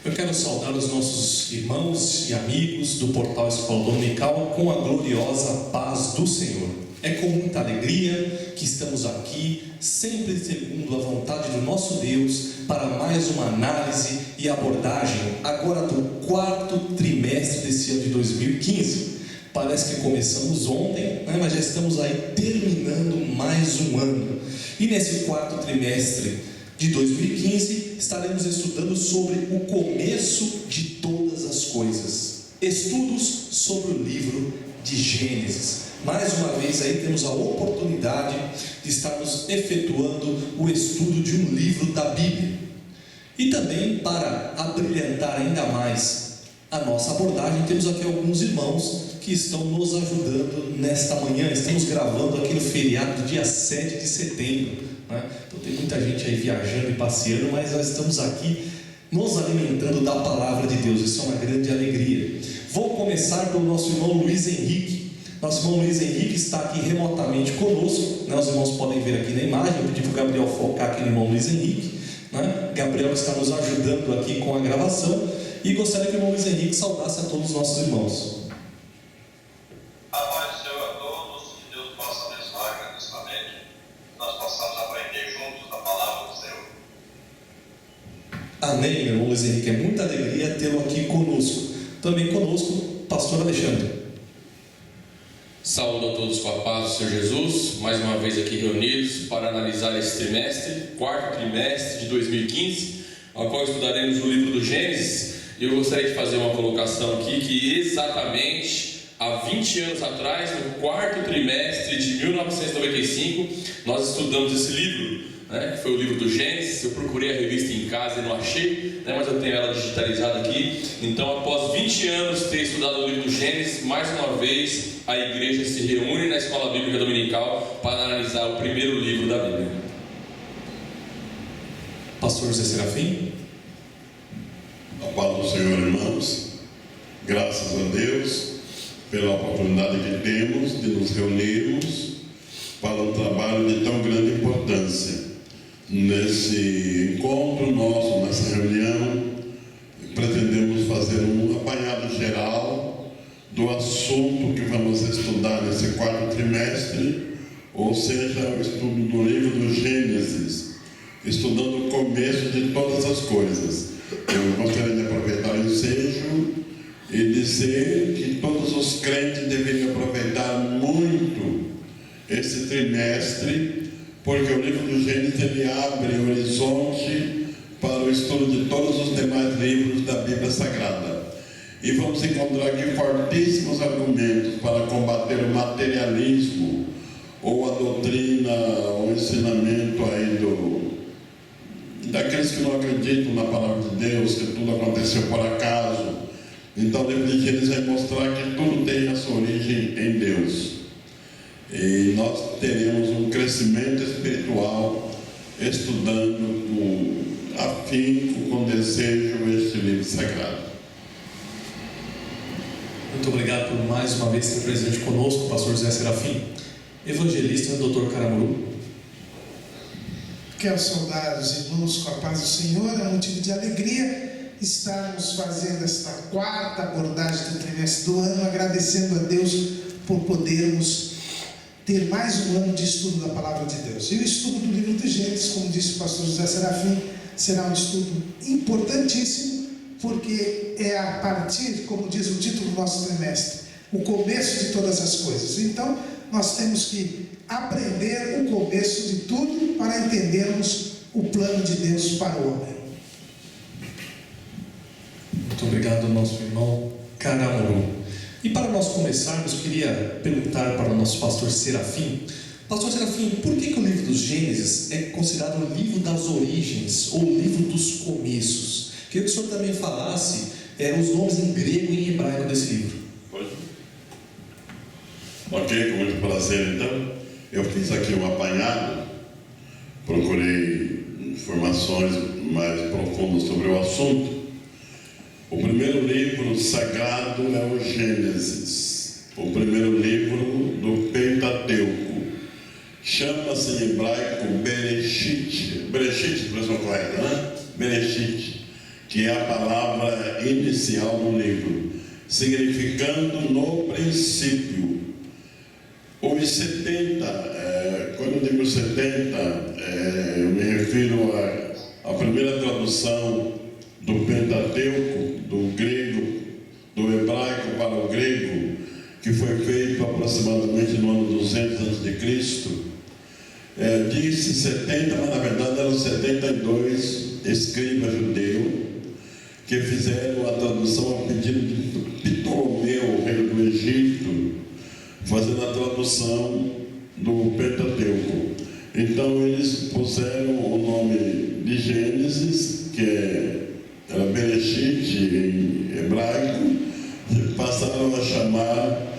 Eu quero saudar os nossos irmãos e amigos do Portal Escola Dominical com a gloriosa paz do Senhor. É com muita alegria que estamos aqui, sempre segundo a vontade do nosso Deus, para mais uma análise e abordagem, agora do quarto trimestre desse ano de 2015. Parece que começamos ontem, né? Mas já estamos aí terminando mais um ano. E nesse quarto trimestre de 2015, estaremos estudando sobre o começo de todas as coisas. Estudos sobre o livro de Gênesis. Mais uma vez aí temos a oportunidade de estarmos efetuando o estudo de um livro da Bíblia. E também, para abrilhantar ainda mais a nossa abordagem, temos aqui alguns irmãos que estão nos ajudando nesta manhã. Estamos gravando aqui no feriado do dia 7 de setembro, né? Então tem muita gente aí viajando e passeando, mas nós estamos aqui nos alimentando da palavra de Deus. Isso é uma grande alegria. Vou começar pelo nosso irmão Luiz Henrique. Nosso irmão Luiz Henrique está aqui remotamente conosco, né? Os irmãos podem ver aqui na imagem. Eu pedi para o Gabriel focar aqui no irmão Luiz Henrique, né? Gabriel está nos ajudando aqui com a gravação. E gostaria que o irmão Luiz Henrique saudasse a todos os nossos irmãos. A paz do Senhor a todos, que Deus possa abençoar grandemente, nós possamos aprender juntos a palavra do Senhor. Amém, meu irmão Luiz Henrique, é muita alegria tê-lo aqui conosco. Também conosco, pastor Alexandre. Saúdo a todos com a paz do Senhor Jesus, mais uma vez aqui reunidos para analisar esse trimestre, quarto trimestre de 2015, ao qual estudaremos o livro do Gênesis. E eu gostaria de fazer uma colocação aqui, que exatamente há 20 anos atrás, no quarto trimestre de 1995, nós estudamos esse livro, né, que foi o livro do Gênesis. Eu procurei a revista em casa e não achei, né, mas eu tenho ela digitalizada aqui. Então, após 20 anos de ter estudado o livro do Gênesis, mais uma vez a igreja se reúne na Escola Bíblica Dominical para analisar o primeiro livro da Bíblia. Pastor José Serafim. A paz do Senhor, irmãos. Graças a Deus pela oportunidade que temos de nos reunirmos para um trabalho de tão grande importância. Nesse encontro nosso, nessa reunião, pretendemos fazer um apanhado geral do assunto que vamos estudar nesse quarto trimestre, ou seja, o estudo do livro do Gênesis, estudando o começo de todas as coisas. Eu gostaria de aproveitar o ensejo e dizer que todos os crentes deveriam aproveitar muito esse trimestre, porque o livro do Gênesis ele abre o horizonte para o estudo de todos os demais livros da Bíblia Sagrada. E vamos encontrar aqui fortíssimos argumentos para combater o materialismo, ou a doutrina, ou o ensinamento aí daqueles que não acreditam na palavra de Deus, que tudo aconteceu por acaso. Então o livro de Gênesis vai mostrar que tudo tem a sua origem em Deus. E nós teremos um crescimento espiritual estudando com afinco, com desejo este livro sagrado. Muito obrigado por mais uma vez ser presente conosco, pastor José Serafim. Evangelista, doutor Caramuru. Quero saudar os irmãos com a paz do Senhor. É um motivo de alegria estarmos fazendo esta quarta abordagem do trimestre do ano, agradecendo a Deus por podermos ter mais um ano de estudo da palavra de Deus. E o estudo do livro de Gênesis, como disse o pastor José Serafim, será um estudo importantíssimo, porque é a partir, como diz o título do nosso trimestre, o começo de todas as coisas. Então, nós temos que aprender o começo de tudo para entendermos o plano de Deus para o homem. Muito obrigado ao nosso irmão Caramuru. E para nós começarmos, queria perguntar para o nosso pastor Serafim. Pastor Serafim, por que o livro dos Gênesis é considerado o livro das origens, ou o livro dos começos? Queria que o senhor também falasse os nomes em grego e em hebraico desse livro. Ok, com muito prazer então. Eu fiz aqui um apanhado, procurei informações mais profundas sobre o assunto. O primeiro livro sagrado é o Gênesis, o primeiro livro do Pentateuco. Chama-se em hebraico Bereshit, expressão correta, né? Bereshit, que é a palavra inicial do livro, significando no princípio. Os 70, quando eu digo 70, eu me refiro à primeira tradução do Pentateuco, do grego, do hebraico para o grego, que foi feito aproximadamente no ano 200 a.C. Disse 70, mas na verdade eram 72 escribas judeus que fizeram a tradução a pedido de Ptolomeu, rei do Egito, fazendo a tradução do Pentateuco. Então eles puseram o nome de Gênesis, que era Bereshit em hebraico, e passaram a chamar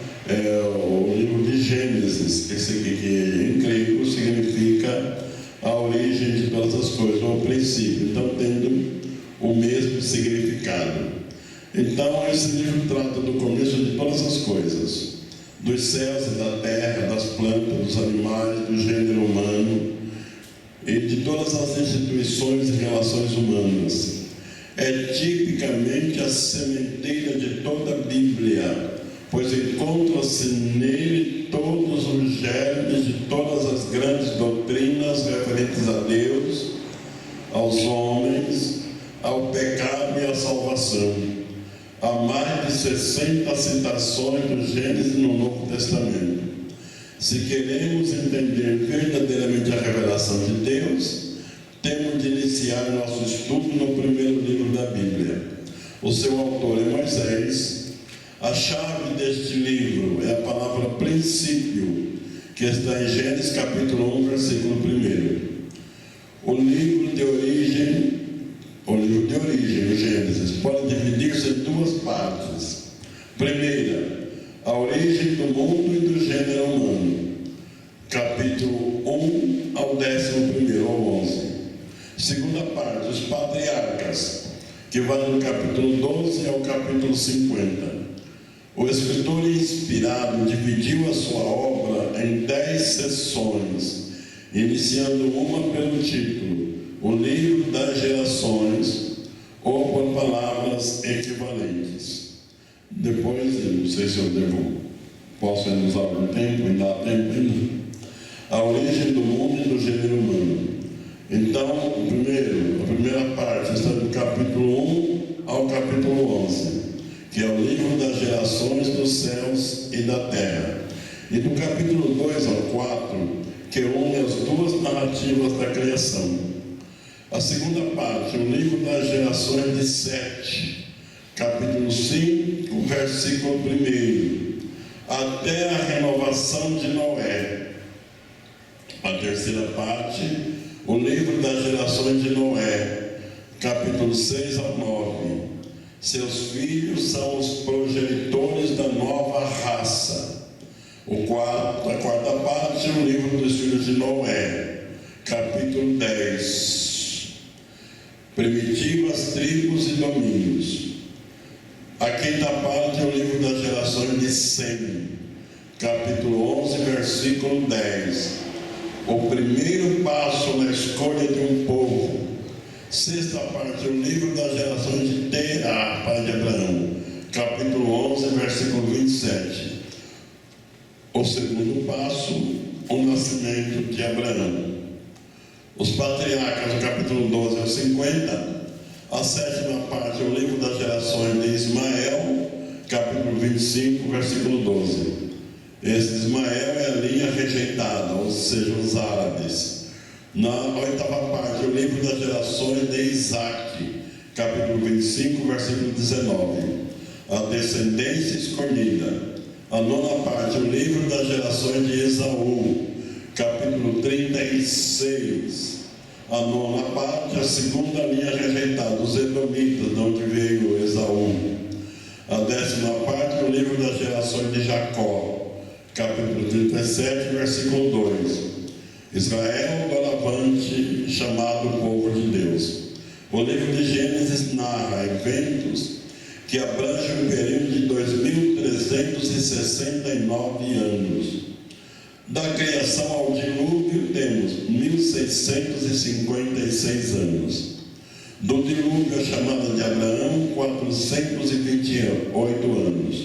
o livro de Gênesis, que em grego significa a origem de todas as coisas, ou o princípio, então tendo o mesmo significado. Então esse livro trata do começo de todas as coisas, dos céus e da terra, das plantas, dos animais, do gênero humano e de todas as instituições e relações humanas. É tipicamente a sementeira de toda a Bíblia, pois encontram-se nele todos os germes de todas as grandes doutrinas referentes a Deus, aos homens, ao pecado e à salvação. Há mais de 60 citações do Gênesis no Novo Testamento. Se queremos entender verdadeiramente a revelação de Deus, temos de iniciar nosso estudo no primeiro livro da Bíblia. O seu autor é Moisés. A chave deste livro é a palavra princípio, que está em Gênesis capítulo 1, versículo 1. O livro de origem, o Gênesis, pode dividir-se em duas partes. Primeira, a origem do mundo e do gênero humano, capítulo 1 ao 11º, ou 11. Segunda parte, os patriarcas, que vai do capítulo 12 ao capítulo 50. O escritor inspirado dividiu a sua obra em 10 seções, iniciando uma pelo título, o livro das gerações, ou por palavras equivalentes. Depois, não sei se posso usar algum tempo, ainda há tempo ainda. A origem do mundo e do gênero humano. Então, a primeira parte está do capítulo 1 ao capítulo 11. Que é o livro das gerações dos céus e da terra. E do capítulo 2 ao 4, que une as duas narrativas da criação. A segunda parte, o livro das gerações de Sete, capítulo 5, versículo 1, até a renovação de Noé. A terceira parte, o livro das gerações de Noé, capítulo 6 ao 9. Seus filhos são os progenitores da nova raça. A quarta parte é o livro dos filhos de Noé, capítulo 10. Primitivas tribos e domínios. A quinta parte é o livro das gerações de Sem, capítulo 11, versículo 10. O primeiro passo na escolha de um povo. Sexta parte, o livro das gerações de Terá, pai de Abraão, capítulo 11, versículo 27. O segundo passo, o nascimento de Abraão. Os patriarcas, do capítulo 12 ao 50. A sétima parte, o livro das gerações de Ismael, capítulo 25, versículo 12. Esse Ismael é a linha rejeitada, ou seja, os árabes. Na oitava parte, o livro das gerações de Isaac, capítulo 25, versículo 19. A descendência escolhida. A nona parte, o livro das gerações de Esaú, capítulo 36. A nona parte, a segunda linha rejeitada, os edomitas, de onde veio Esaú. A 10ª parte, o livro das gerações de Jacó, capítulo 37, versículo 2. Israel, doravante, chamado povo de Deus. O livro de Gênesis narra eventos que abrangem um período de 2.369 anos. Da criação ao dilúvio temos 1.656 anos. Do dilúvio a chamada de Abraão, 428 anos.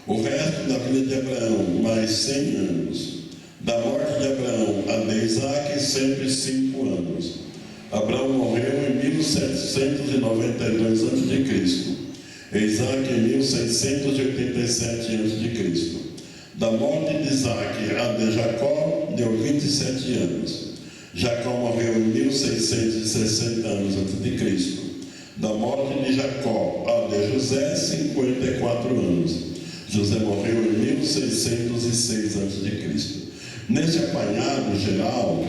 O resto da vida de Abraão, mais 100 anos. Da morte de Abraão a de Isaac, 105 anos. Abraão morreu em 1792 a.C. e Isaac em 1687 a.C. Da morte de Isaac a de Jacó, deu 27 anos. Jacó morreu em 1660 anos a.C. Da morte de Jacó a de José, 54 anos. José morreu em 1606 a.C. Nesse apanhado geral,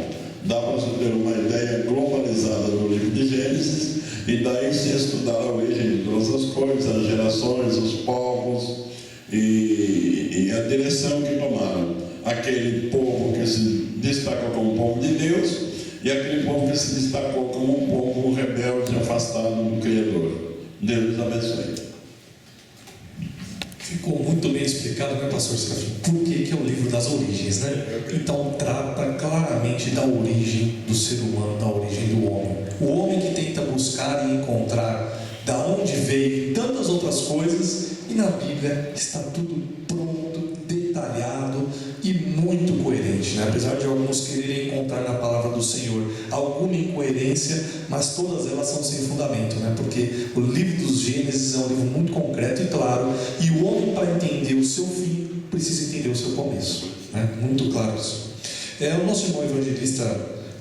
dá para se ter uma ideia globalizada do livro de Gênesis, e daí se estudar a origem de todas as coisas, as gerações, os povos e a direção que tomaram. Aquele povo que se destacou como povo de Deus e aquele povo que se destacou como um povo rebelde, afastado do Criador. Deus nos abençoe. Ficou muito bem explicado, né, pastor Serafim? Por que é o livro das origens, né? Então trata claramente da origem do ser humano, da origem do homem. O homem que tenta buscar e encontrar da onde veio e tantas outras coisas, e na Bíblia está tudo pronto, detalhado e muito coerente, né? Apesar de alguns quererem encontrar na palavra do Senhor alguma incoerência, mas todas elas são sem fundamento, né? Porque o livro dos Gênesis é um livro muito concreto e claro, e o homem, para entender o seu fim, precisa entender o seu começo, né? Muito claro isso. O nosso irmão evangelista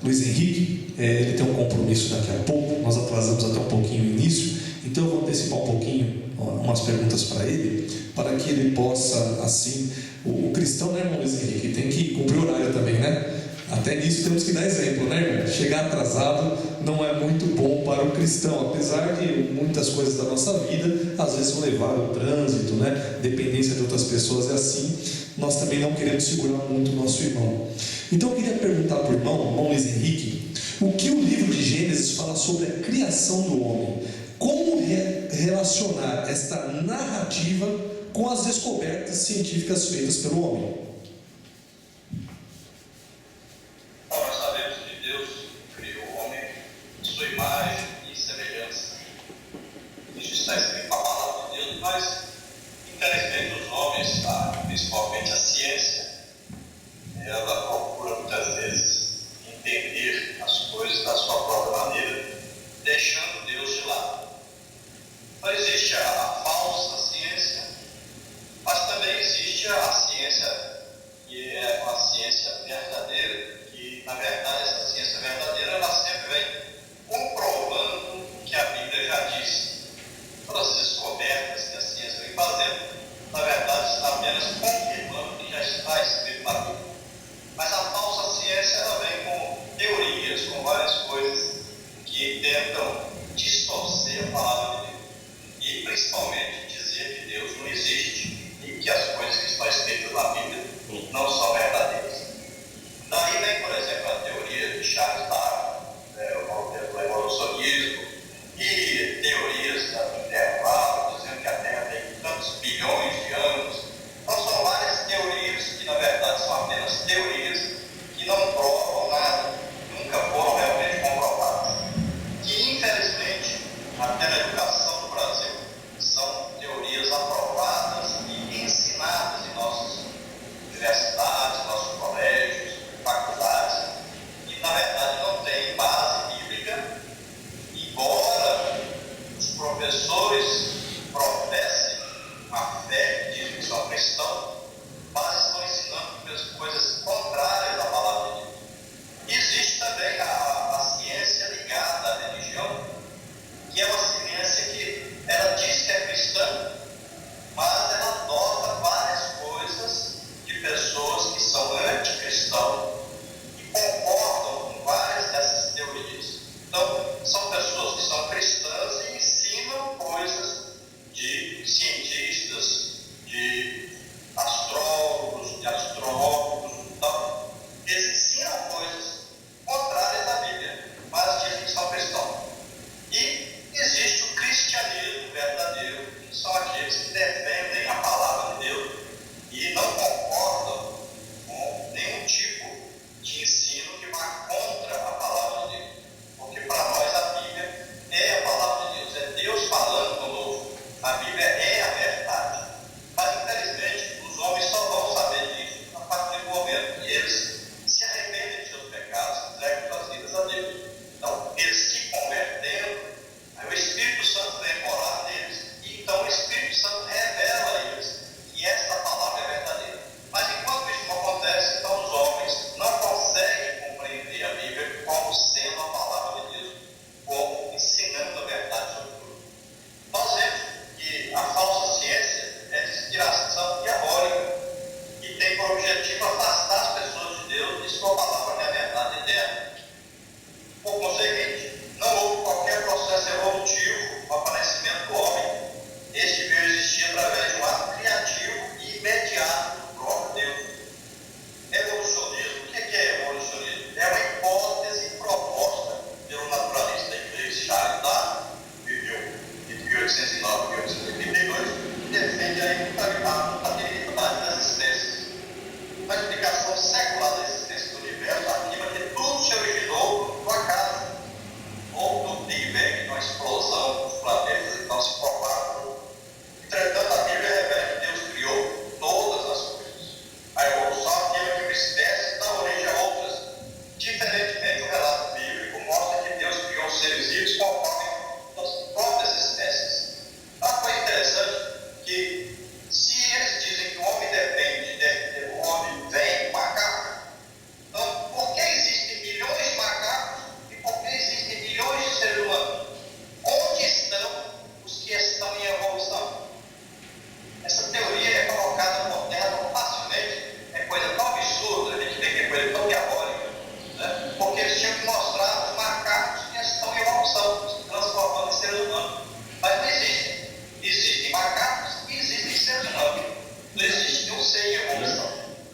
Luiz Henrique, ele tem um compromisso daqui a pouco, nós atrasamos até um pouquinho o início, então eu vou antecipar um pouquinho umas perguntas para ele, para que ele possa, assim, o cristão, né, irmão Luiz Henrique, tem que cumprir o horário também, né? Até nisso temos que dar exemplo, né, irmão? Chegar atrasado não é muito bom para o cristão, apesar de muitas coisas da nossa vida às vezes vão levar o trânsito, né? Dependência de outras pessoas, é assim. Nós também não queremos segurar muito o nosso irmão. Então eu queria perguntar para o irmão Luiz Henrique, o que o livro de Gênesis fala sobre a criação do homem? Como relacionar esta narrativa com as descobertas científicas feitas pelo homem? Nós sabemos que Deus criou o homem em sua imagem e semelhança. Isso está escrito na palavra de Deus, mas infelizmente os homens, principalmente a ciência, ela procura muitas vezes entender as coisas da sua própria maneira, deixando Deus de lado. Então existe a falsa ciência, mas também existe a ciência que é uma ciência verdadeira, que na verdade essa ciência verdadeira ela sempre vem comprovando o que a Bíblia já diz. Todas as descobertas que a ciência vem fazendo, na verdade está apenas confirmando o que já está escrito na Bíblia. Mas a falsa ciência ela vem com teorias, com várias coisas que tentam distorcer a palavra de Deus. E principalmente dizer que Deus não existe e que as coisas que estão escritas na Bíblia não são verdadeiras. Daí vem, por exemplo, a teoria de Charles Darwin, do evolucionismo, e teorias da intervalo, dizendo que a Terra tem tantos bilhões de anos. Então são várias teorias que na verdade são apenas teorias que não provam nada, nunca foram realmente comprovadas. Que infelizmente, até na educação do Brasil, são teorias aprovadas e ensinadas em nossas universidades, nossos colégios, faculdades, e na verdade não tem base bíblica, embora os professores professem uma fé, dizem que são cristãos, mas estão ensinando coisas contrárias à palavra de Deus. Existe também a ciência ligada à religião, que é uma ciência que ela diz que é cristã, mas ela adota várias coisas de pessoas que são anticristãos e concordam com várias dessas teorias. Então, são pessoas que são cristãs e ensinam coisas de cientistas, de 1809 e 1832, que defende a imutabilidade das espécies. Na explicação secular da existência do universo, afirma que tudo se originou do acaso, ou do Big Bang, uma explosão dos planetas e então se propagam. Entretanto, a Bíblia revela que Deus criou todas as coisas. A evolução afirma que uma espécie dá origem a outras. Diferentemente, o relato bíblico mostra que Deus criou seres vivos conforme as próprias espécies. Ah, foi interessante que, se eles dizem que o homem depende, o homem vem do macaco, então, por que existem milhões de macacos e por que existem milhões de seres humanos? Onde estão os que estão em evolução? Essa teoria é colocada por terra tão facilmente, é coisa tão absurda, a gente vê que é coisa tão diabólica, né? Porque eles tinham que mostrar os macacos que estão em evolução, se transformando em seres humanos. Mas não existem. Existem macacos e existem seres humanos. Não existe um ser em evolução.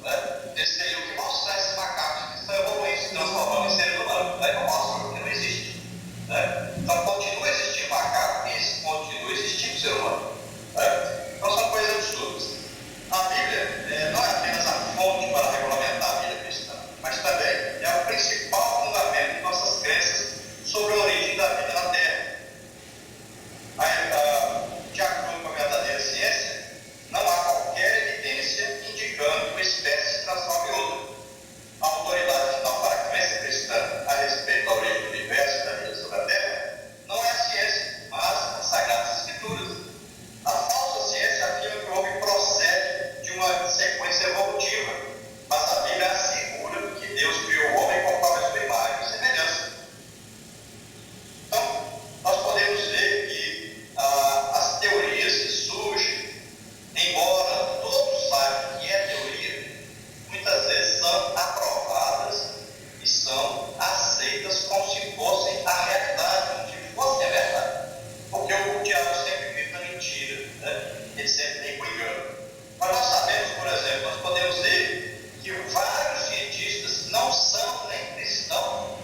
Né? Eles teriam que mostrar esses macacos que estão evoluindo, se transformando em seres humanos. Aí não mostram, porque não existe. Né? Então continua existindo macaco e continua existindo ser humano. Né? Então são coisas absurdas. A Bíblia não é apenas a fonte para regulamentar a vida cristã, mas também é o principal fundamento de nossas crenças sobre a origem da vida na Terra. De acordo com a verdadeira ciência, não há qualquer evidência indicando que uma espécie se transforma em outra. A autoridade final para a crença cristã a respeito da origem do universo e da vida sobre a Terra não é a ciência, mas as Sagradas Escrituras. A falsa ciência afirma que o homem procede de uma sequência evolutiva, mas a Bíblia assegura que Deus criou o homem conforme a sua imagem e semelhança. Então, nós podemos ver que as teorias que surgem, embora todos saibam que é teoria, muitas vezes são aprovadas e são aceitas como se fossem a realidade, como se fosse a verdade. Porque o diabo sempre vive na mentira, né? Ele sempre vem com engano. Mas nós sabemos, por exemplo, nós podemos ver que vários cientistas não são nem cristãos.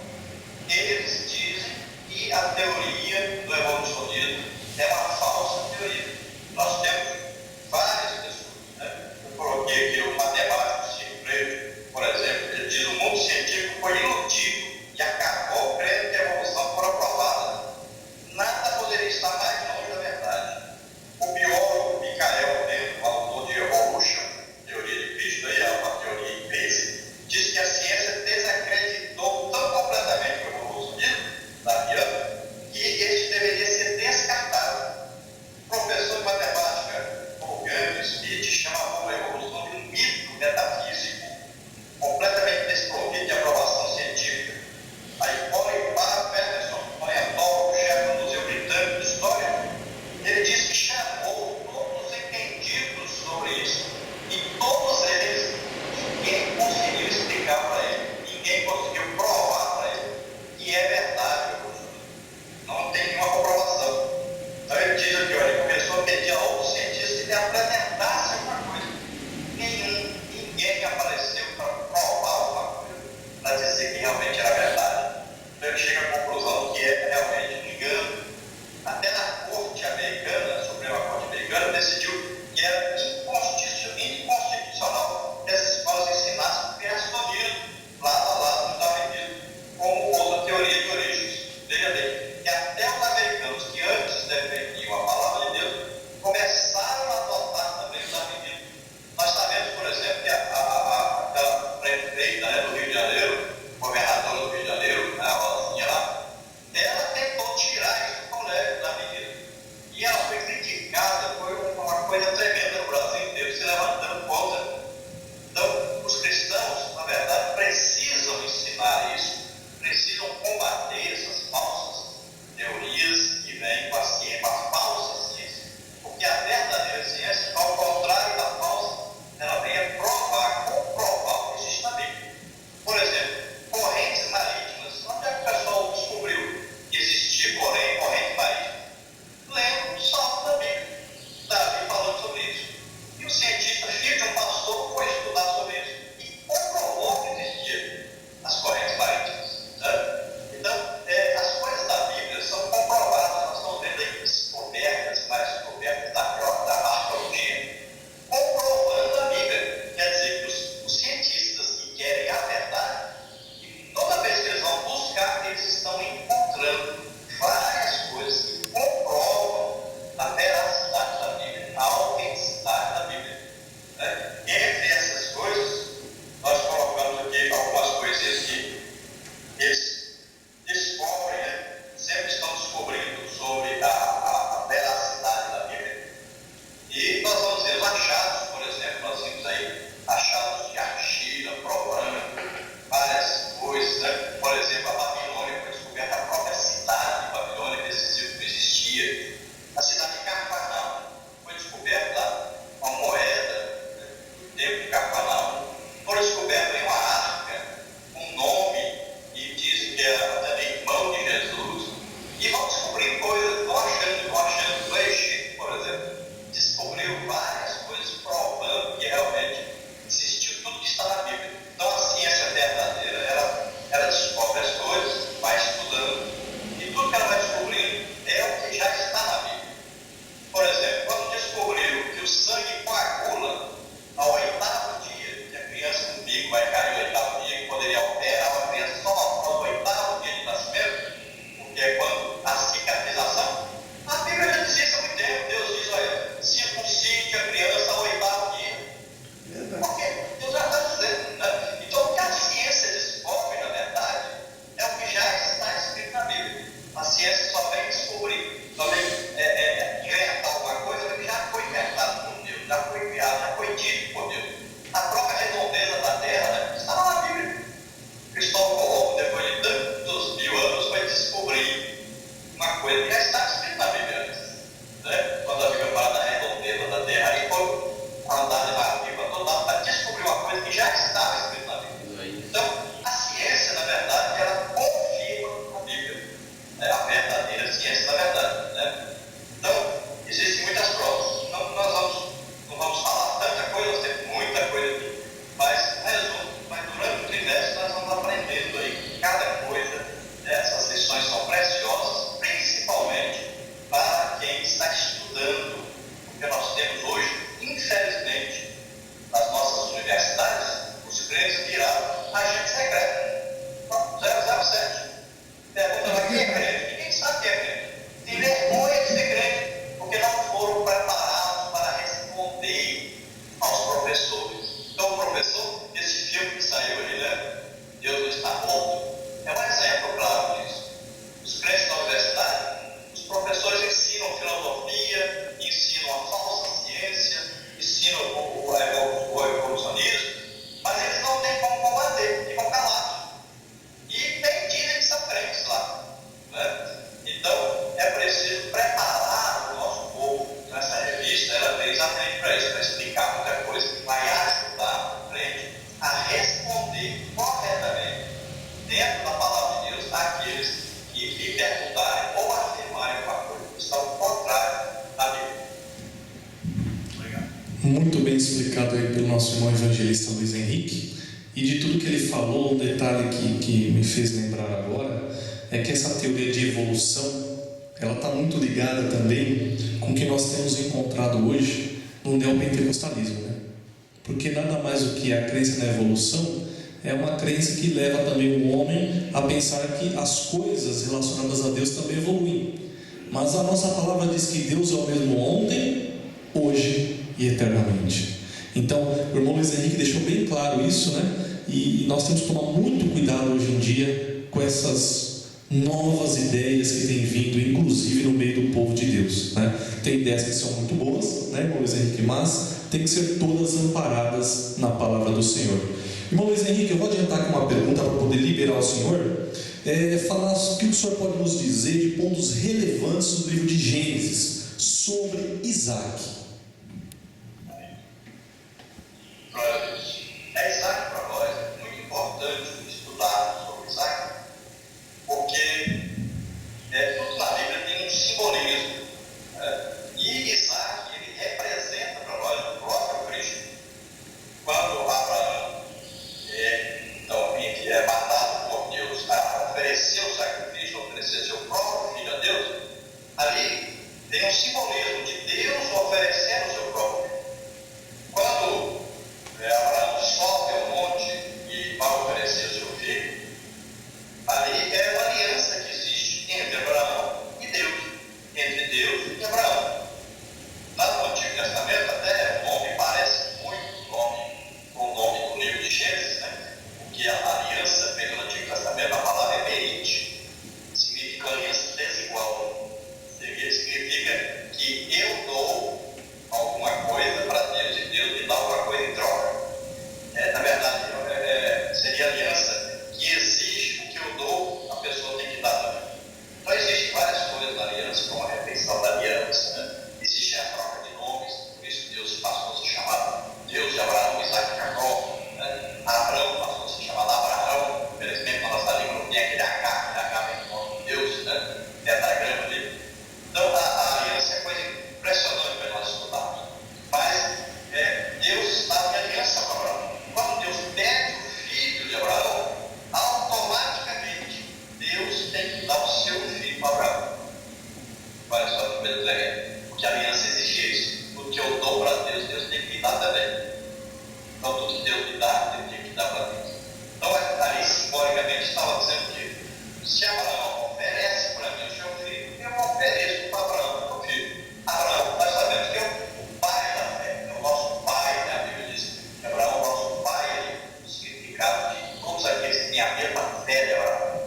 Eles dizem que a teoria do evolucionismo é uma falsa teoria. Nós temos várias pessoas, né? Eu coloquei aqui o matemático Chico Freire, por exemplo, ele diz que o mundo científico foi iludido e acabou crendo que a evolução foi aprovada. Nada poderia estar mais longe da Muito bem explicado aí pelo nosso irmão evangelista Luiz Henrique. E de tudo que ele falou, um detalhe que me fez lembrar agora é que essa teoria de evolução, ela está muito ligada também com o que nós temos encontrado hoje no neopentecostalismo, né? Porque nada mais do que a crença na evolução é uma crença que leva também o homem a pensar que as coisas relacionadas a Deus também evoluem. Mas a nossa palavra diz que Deus é o mesmo ontem, hoje e eternamente. Então, o irmão Luiz Henrique deixou bem claro isso, né? E nós temos que tomar muito cuidado hoje em dia com essas novas ideias que têm vindo, inclusive no meio do povo de Deus, né? Tem ideias que são muito boas, né, irmão Luiz Henrique, mas tem que ser todas amparadas na palavra do Senhor. Irmão Luiz Henrique, eu vou adiantar aqui uma pergunta para poder liberar o senhor. Falar o que o senhor pode nos dizer de pontos relevantes do livro de Gênesis sobre Isaac. Glória a Deus. Isaac para nós é muito importante estudar sobre Isaac, porque tudo na Bíblia tem um simbolismo. E Isaac, ele representa para nós o próprio Cristo. Quando Abraão é matado por Deus para oferecer o sacrifício, oferecer seu próprio filho a Deus, ali tem um simbolismo de Deus oferecendo o seu próprio filho. Quando Abraão sobe ao monte e vai oferecer o seu filho, ali é uma aliança que existe entre Abraão e Deus, entre Deus e Abraão. Lá no Antigo Testamento, até o nome parece muito com o nome do livro de Gênesis, né? Porque a aliança feita no Antigo Testamento, a palavra é berite, significa aliança desigual. Significa que eu dou alguma coisa para Deus e Deus me dá alguma coisa em troca. Na verdade, seria aliança que exige o que eu dou, a pessoa tem que dar também. Então, existem várias coisas na aliança, como a refeição da aliança, né? Existe a troca de nomes, por isso Deus passou a se chamar Deus de Abraão, Isaac e Jacó. Abraão passou a se chamar Abraão. Infelizmente, na nossa língua não tem aquele H vem do nome de Deus, né? Tetragrama ali. Então, a aliança é coisa impressionante para nós estudarmos. Mas Deus estava em aliança com Abraão. Quando Deus pede o filho de Abraão, automaticamente Deus tem que dar o seu filho para Abraão. Olha só que beleza, porque a aliança exige isso. Tudo que eu dou para Deus, Deus tem que me dar também. Então, tudo que Deus me dá, eu tenho que dar para Deus. Então, ali simbolicamente estava dizendo que se Abraão oferece para mim o seu filho, eu ofereço para Abraão o meu filho. Abraão, nós sabemos que é o pai da fé, é o nosso pai, né? A Bíblia diz que Abraão é o nosso pai, o significado de todos aqueles que têm a mesma fé de Abraão.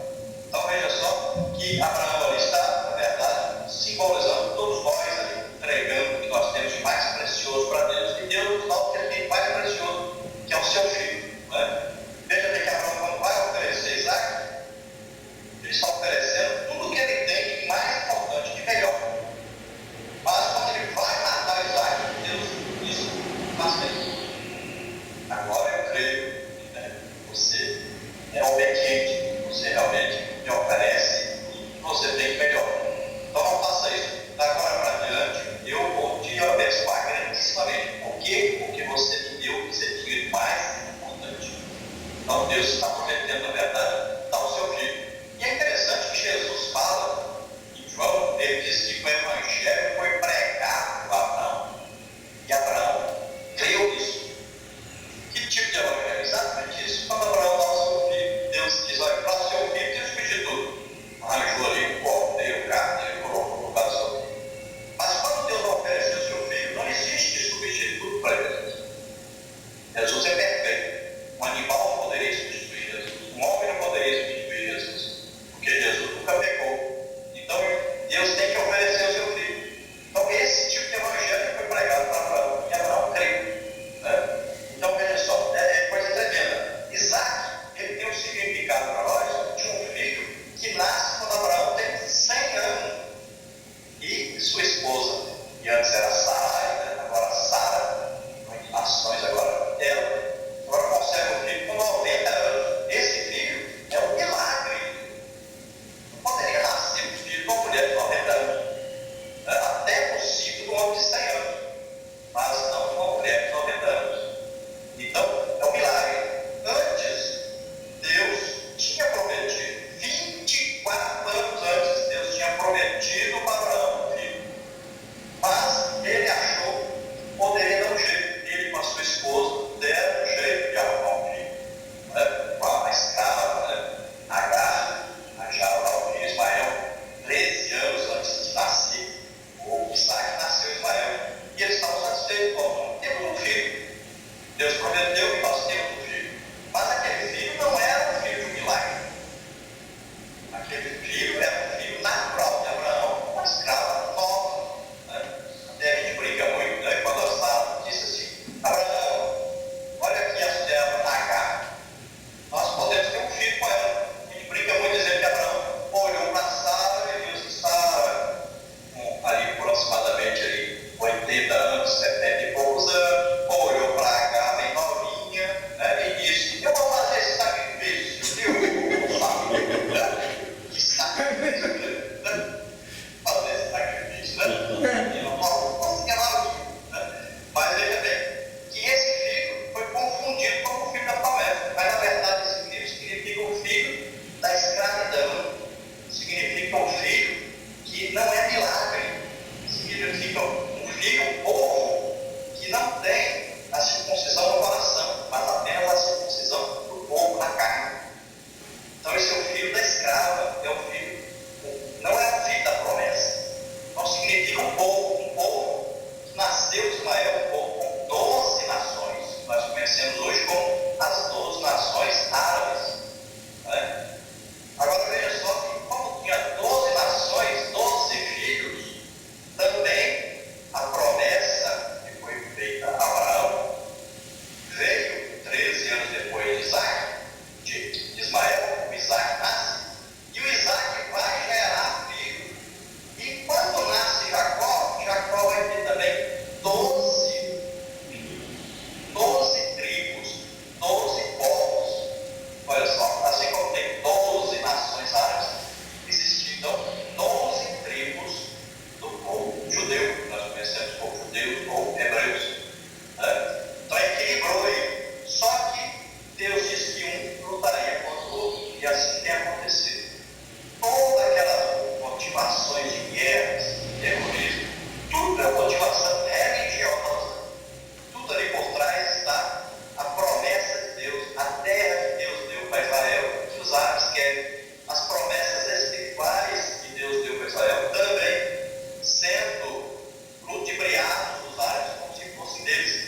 Então, veja só que Abraão ali está, na verdade, simbolizando todos nós ali, entregando o que nós temos de mais precioso para Deus. E Deus nos dá o que ele tem mais precioso, que é o seu filho. Né? Veja bem que Abraão, quando vai oferecer Isaac, ele está oferecendo tudo o que ele tem de mais importante, de melhor. Mas quando ele vai matar Isaac, Deus diz: faça isso. Agora eu creio, né? Você é obediente, você realmente me oferece tudo que você tem de melhor. Então não faça isso. Da agora para diante, eu vou te abençoar grandissimamente. Por quê? Porque você me deu o que você tinha de mais importante. Então Deus está prometendo, na verdade, dar o seu filho. E é interessante que Jesus fala em João, ele diz que o evangelho foi pregado a Abraão. E Abraão creu nisso. Que tipo de evangelho? Exatamente isso. Quando Abraão dá o seu filho, Deus diz: olha, para o seu filho, Deus pediu tudo. Arranjou ali o cordeiro, o carneiro, colocou no lugar do seu filho. Mas quando Deus ofereceu o seu filho, não existe substituto para Jesus. Jesus é perfeito. Um animal não poderia substituir Jesus. Um homem não poderia substituir Jesus. Porque Jesus nunca pecou. Então, Deus tem que oferecer o seu filho. Então, esse tipo de evangelho foi pregado para Abraão. E Abraão creu. Né? Então, veja só, é coisa tremenda. Isaac, ele tem um significado para nós de um filho que nasce quando Abraão tem 100 anos. E sua esposa, que antes era Sarai, né? Agora Sara, nações agora ela, agora conserva o filho com 90 anos. Esse filho é um milagre. Não poderia nascer um filho de uma mulher de 90 anos. Até possível um homem de 100 anos. Mas não uma mulher nasceu Ismael com 12 nações. Nós conhecemos hoje como as 12 nações árabes. Né? Agora veja só que, como tinha 12 nações, 12 filhos, também a promessa que foi feita a Abraão veio 13 anos depois de Isaac, de Ismael. O Isaac nasce e o Isaac vai gerar filho. E quando nasce Jacó, Jacó vai ter também 12 tribos, 12 povos. Olha só, assim como tem 12 nações árabes, existiam 12 tribos do povo judeu. Nós conhecemos o povo judeu ou hebreus. Né? Então equilibrou aí. Só que Deus disse que um lutaria contra o outro, e assim tem acontecido. Todas aquelas motivações de guerras, terrorismo, tudo é motivação religiosa. Tudo ali por trás está a promessa de Deus, a terra que Deus deu para Israel, que os árabes querem. As promessas espirituais que Deus deu para Israel também sendo ludibriados dos árabes como se fossem deles.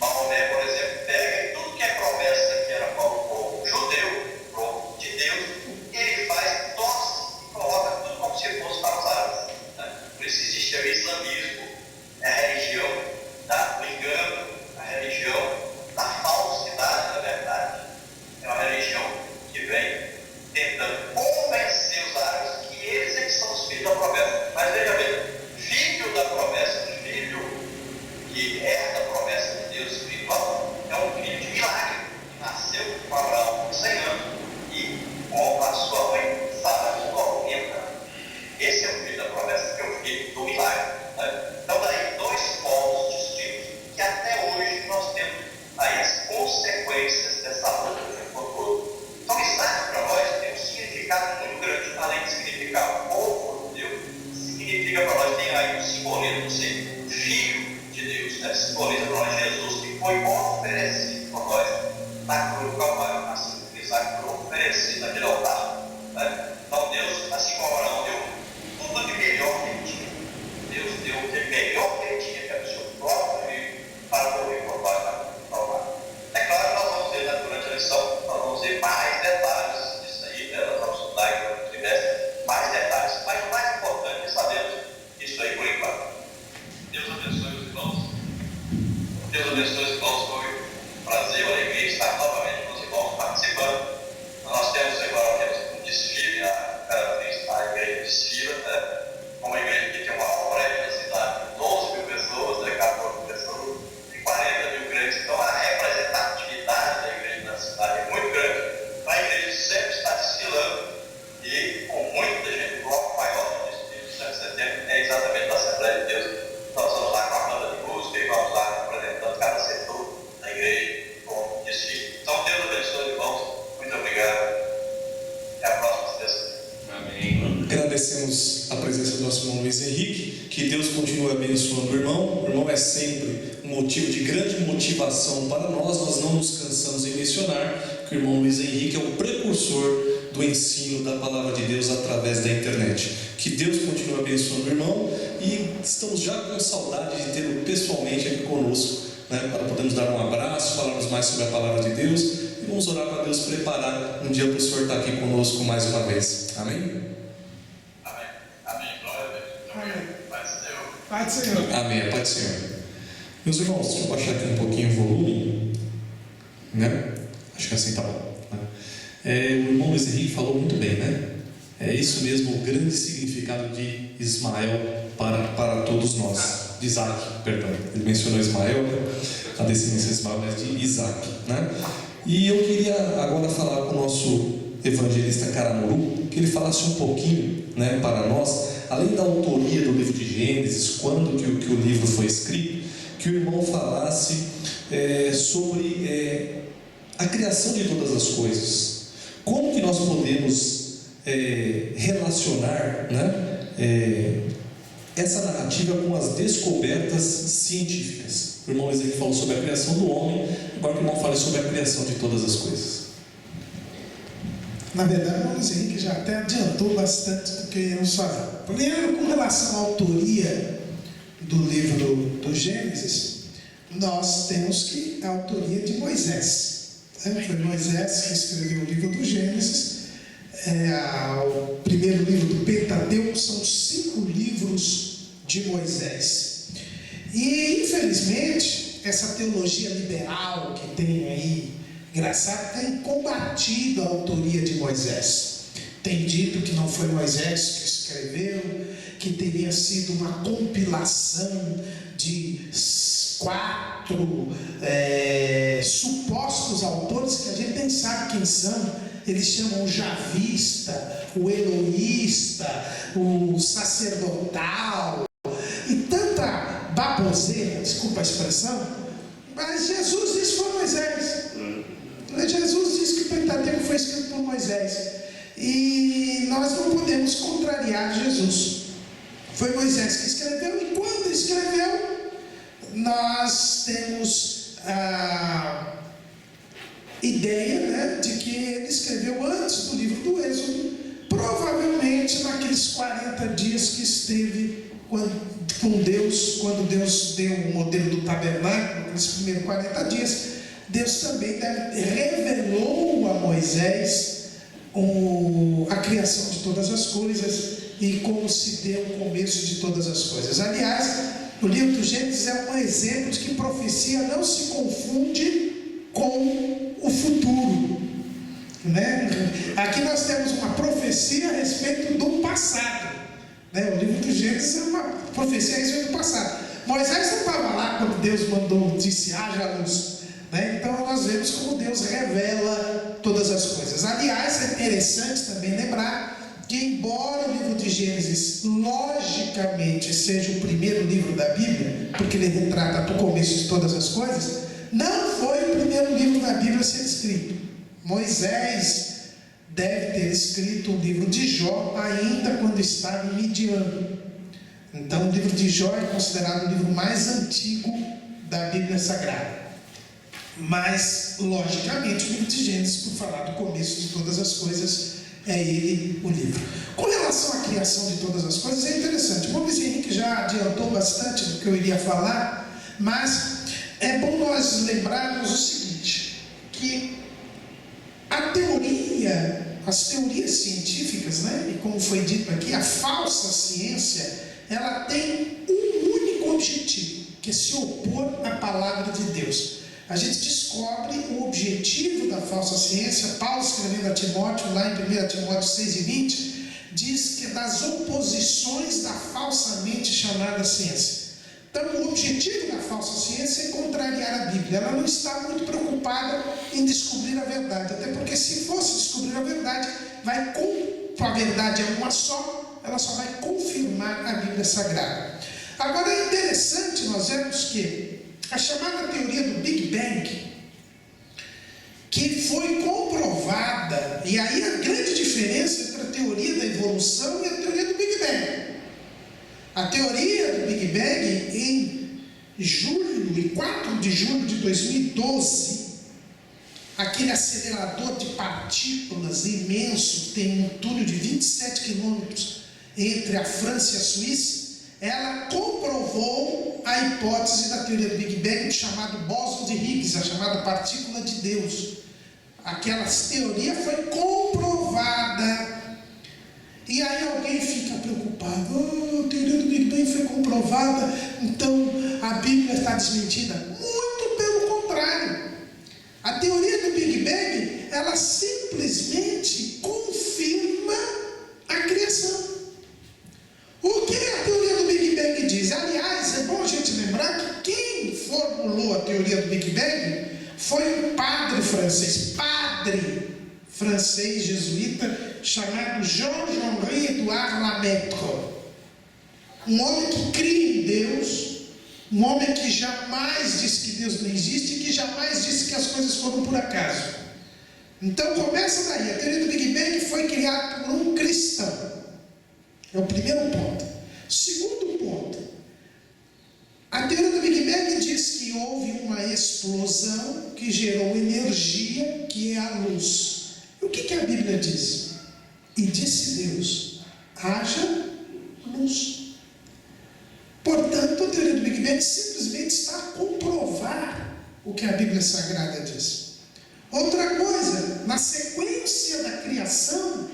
Maomé, por exemplo, pega tudo que é promessa que era para o povo judeu, de Deus, ele faz, torce e coloca tudo como se fosse para os árabes. Né? Por isso existe o islamismo, é a religião do engano, a religião da falsidade da verdade. É uma religião que vem tentando convencer os árabes que eles é que são os filhos da promessa. Mas veja bem, filho da promessa, filho que herda a promessa de Deus espiritual, é um filho de milagre, que nasceu com Abraão com 100 anos e com a sua mãe Sara com 90 anos. Esse é o filho da promessa, que é o filho do milagre. Né? Então daí 2 povos distintos que até hoje nós temos aí as consequências dessa luta de controle. Então Isaac para nós tem um significado muito grande, além de significar povo de Deus, significa para nós, tem aí um simbolismo de ser filho de Deus, né? Simboliza para nós Jesus que foi oferecido por nós na cruz do Calvário, assim que Isaac foi oferecido naquele altar. Né? Então Deus, assim como Abraão deu tudo de melhor que ele tinha, Deus deu o de melhor que ele tinha, que era o seu próprio filho, para morrer por nós na cruz do Calvário. É claro que nós vamos ver, né, durante a lição, nós vamos ver mais detalhes disso aí, né? Nós vamos estudar aí durante o trimestre mais detalhes. Mas o mais importante é sabermos isso aí por enquanto. Deus abençoe os irmãos. Deus abençoe os irmãos. Foi um prazer, uma alegria estar novamente com os irmãos participando. Nós temos agora um desfile, a igreja desfila, né? Uma igreja que tem uma obra na cidade de 12 mil pessoas, né? 14 mil pessoas, e 40 mil crentes. Então a representatividade da igreja na cidade é muito grande. A igreja sempre está desfilando e com muita gente. O bloco maior do desfile de 7 de setembro é exatamente da Assembleia de Deus. Nós vamos lá com a banda de música e vamos lá apresentando cada setor da igreja com desfile. Então Deus abençoe, irmãos. Muito obrigado. Até a próxima, se Deus quiser. Amém. Agradecemos a presença do nosso irmão Luiz Henrique, que Deus continue abençoando o irmão. O irmão é sempre um motivo de grande motivação para nós não nos cansamos em mencionar que o irmão Luiz Henrique é o precursor do ensino da palavra de Deus através da internet. Que Deus continue abençoando o irmão e estamos já com saudade de tê-lo pessoalmente aqui conosco, né, para podermos dar um abraço, falarmos mais sobre a palavra de Deus e vamos orar para Deus preparar um dia para o Senhor estar aqui conosco mais uma vez. Amém? Amém. Amém. Glória a Deus. Amém. Paz do Senhor. Pai do Senhor. Amém. A paz do Senhor. Meus irmãos, deixa eu baixar aqui um pouquinho o volume, né? Acho que assim está bom. O irmão Luiz Henrique falou muito bem, né? É isso mesmo, o grande significado de Ismael para todos nós. De Isaac, perdão. Ele mencionou Ismael, a descendência de Ismael, mas de Isaac, né? E eu queria agora falar com o nosso evangelista Caramuru, que ele falasse um pouquinho, né, para nós, além da autoria do livro de Gênesis, quando que o livro foi escrito, que o irmão falasse sobre a criação de todas as coisas. Como que nós podemos relacionar, né, essa narrativa com as descobertas científicas? O irmão Ezequiel falou sobre a criação do homem, agora que o irmão fale sobre a criação de todas as coisas. Na verdade, o irmão Luiz Henrique já até adiantou bastante do que íamos falar. Primeiro, com relação à autoria do livro do Gênesis, nós temos que a autoria de Moisés. Foi Moisés que escreveu o livro do Gênesis. O primeiro livro do Pentateuco são 5 livros de Moisés. E, infelizmente, essa teologia liberal que tem aí, engraçado, tem combatido a autoria de Moisés. Tem dito que não foi Moisés que escreveu, que teria sido uma compilação de 4 supostos autores que a gente nem sabe quem são. Eles chamam o javista, o eloísta, o sacerdotal e tanta baboseira, desculpa a expressão, mas Jesus disse que foi Moisés. Jesus disse que o Pentateuco foi escrito por Moisés. E nós não podemos contrariar Jesus. Foi Moisés que escreveu, e quando escreveu, nós temos a ideia, de que ele escreveu antes do livro do Êxodo, provavelmente naqueles 40 dias que esteve com Deus, quando Deus deu o modelo do tabernáculo, naqueles primeiros 40 dias, Deus também revelou a Moisés a criação de todas as coisas e como se deu o começo de todas as coisas. Aliás, o livro do Gênesis é um exemplo de que profecia não se confunde com o futuro, Aqui nós temos uma profecia a respeito do passado, O livro do Gênesis é uma profecia a respeito do passado. Moisés não estava lá quando Deus disse haja luz, Então nós vemos como Deus revela todas as coisas. Aliás, é interessante também lembrar que, embora o livro de Gênesis logicamente seja o primeiro livro da Bíblia, porque ele retrata o começo de todas as coisas, não foi o primeiro livro da Bíblia a ser escrito. Moisés deve ter escrito o livro de Jó ainda quando estava em Midian. Então o livro de Jó é considerado o livro mais antigo da Bíblia Sagrada. Mas, logicamente, o livro de Gênesis, por falar do começo de todas as coisas, é ele o livro. Com relação à criação de todas as coisas, é interessante. O Luiz Henrique já adiantou bastante do que eu iria falar, mas é bom nós lembrarmos o seguinte, que as teorias científicas, e como foi dito aqui, a falsa ciência, ela tem um único objetivo, que é se opor à palavra de Deus. A gente descobre o objetivo da falsa ciência. Paulo, escrevendo a Timóteo, lá em 1 Timóteo 6,20, diz que é das oposições da falsamente chamada ciência. Então, o objetivo da falsa ciência é contrariar a Bíblia. Ela não está muito preocupada em descobrir a verdade, até porque se fosse descobrir a verdade, a verdade é uma só, ela só vai confirmar a Bíblia Sagrada. Agora, é interessante nós vermos que a chamada teoria do Big Bang, que foi comprovada, e aí a grande diferença entre a teoria da evolução e a teoria do Big Bang. A teoria do Big Bang, em 4 de julho de 2012, aquele acelerador de partículas imenso, tem um túnel de 27 quilômetros entre a França e a Suíça, ela comprovou a hipótese da teoria do Big Bang, chamado bóson de Higgs, a chamada partícula de Deus. Aquela teoria foi comprovada. E aí alguém fica preocupado, a teoria do Big Bang foi comprovada, então a Bíblia está desmentida. Muito pelo contrário. A teoria do Big Bang, ela simplesmente confirma a criação. O que a teoria do Big Bang diz? Aliás, é bom a gente lembrar que quem formulou a teoria do Big Bang foi um padre francês jesuíta, chamado Georges-Henri Edouard Lemaitre. Um homem que cria em Deus, um homem que jamais disse que Deus não existe e que jamais disse que as coisas foram por acaso. Então começa daí. A teoria do Big Bang foi criada por um cristão. É o primeiro ponto. Segundo ponto, a teoria do Big Bang diz que houve uma explosão que gerou energia, que é a luz. E o que a Bíblia diz? E disse Deus, haja luz. Portanto, uma teoria do Big Bang simplesmente está a comprovar o que a Bíblia Sagrada diz. Outra coisa, na sequência da criação,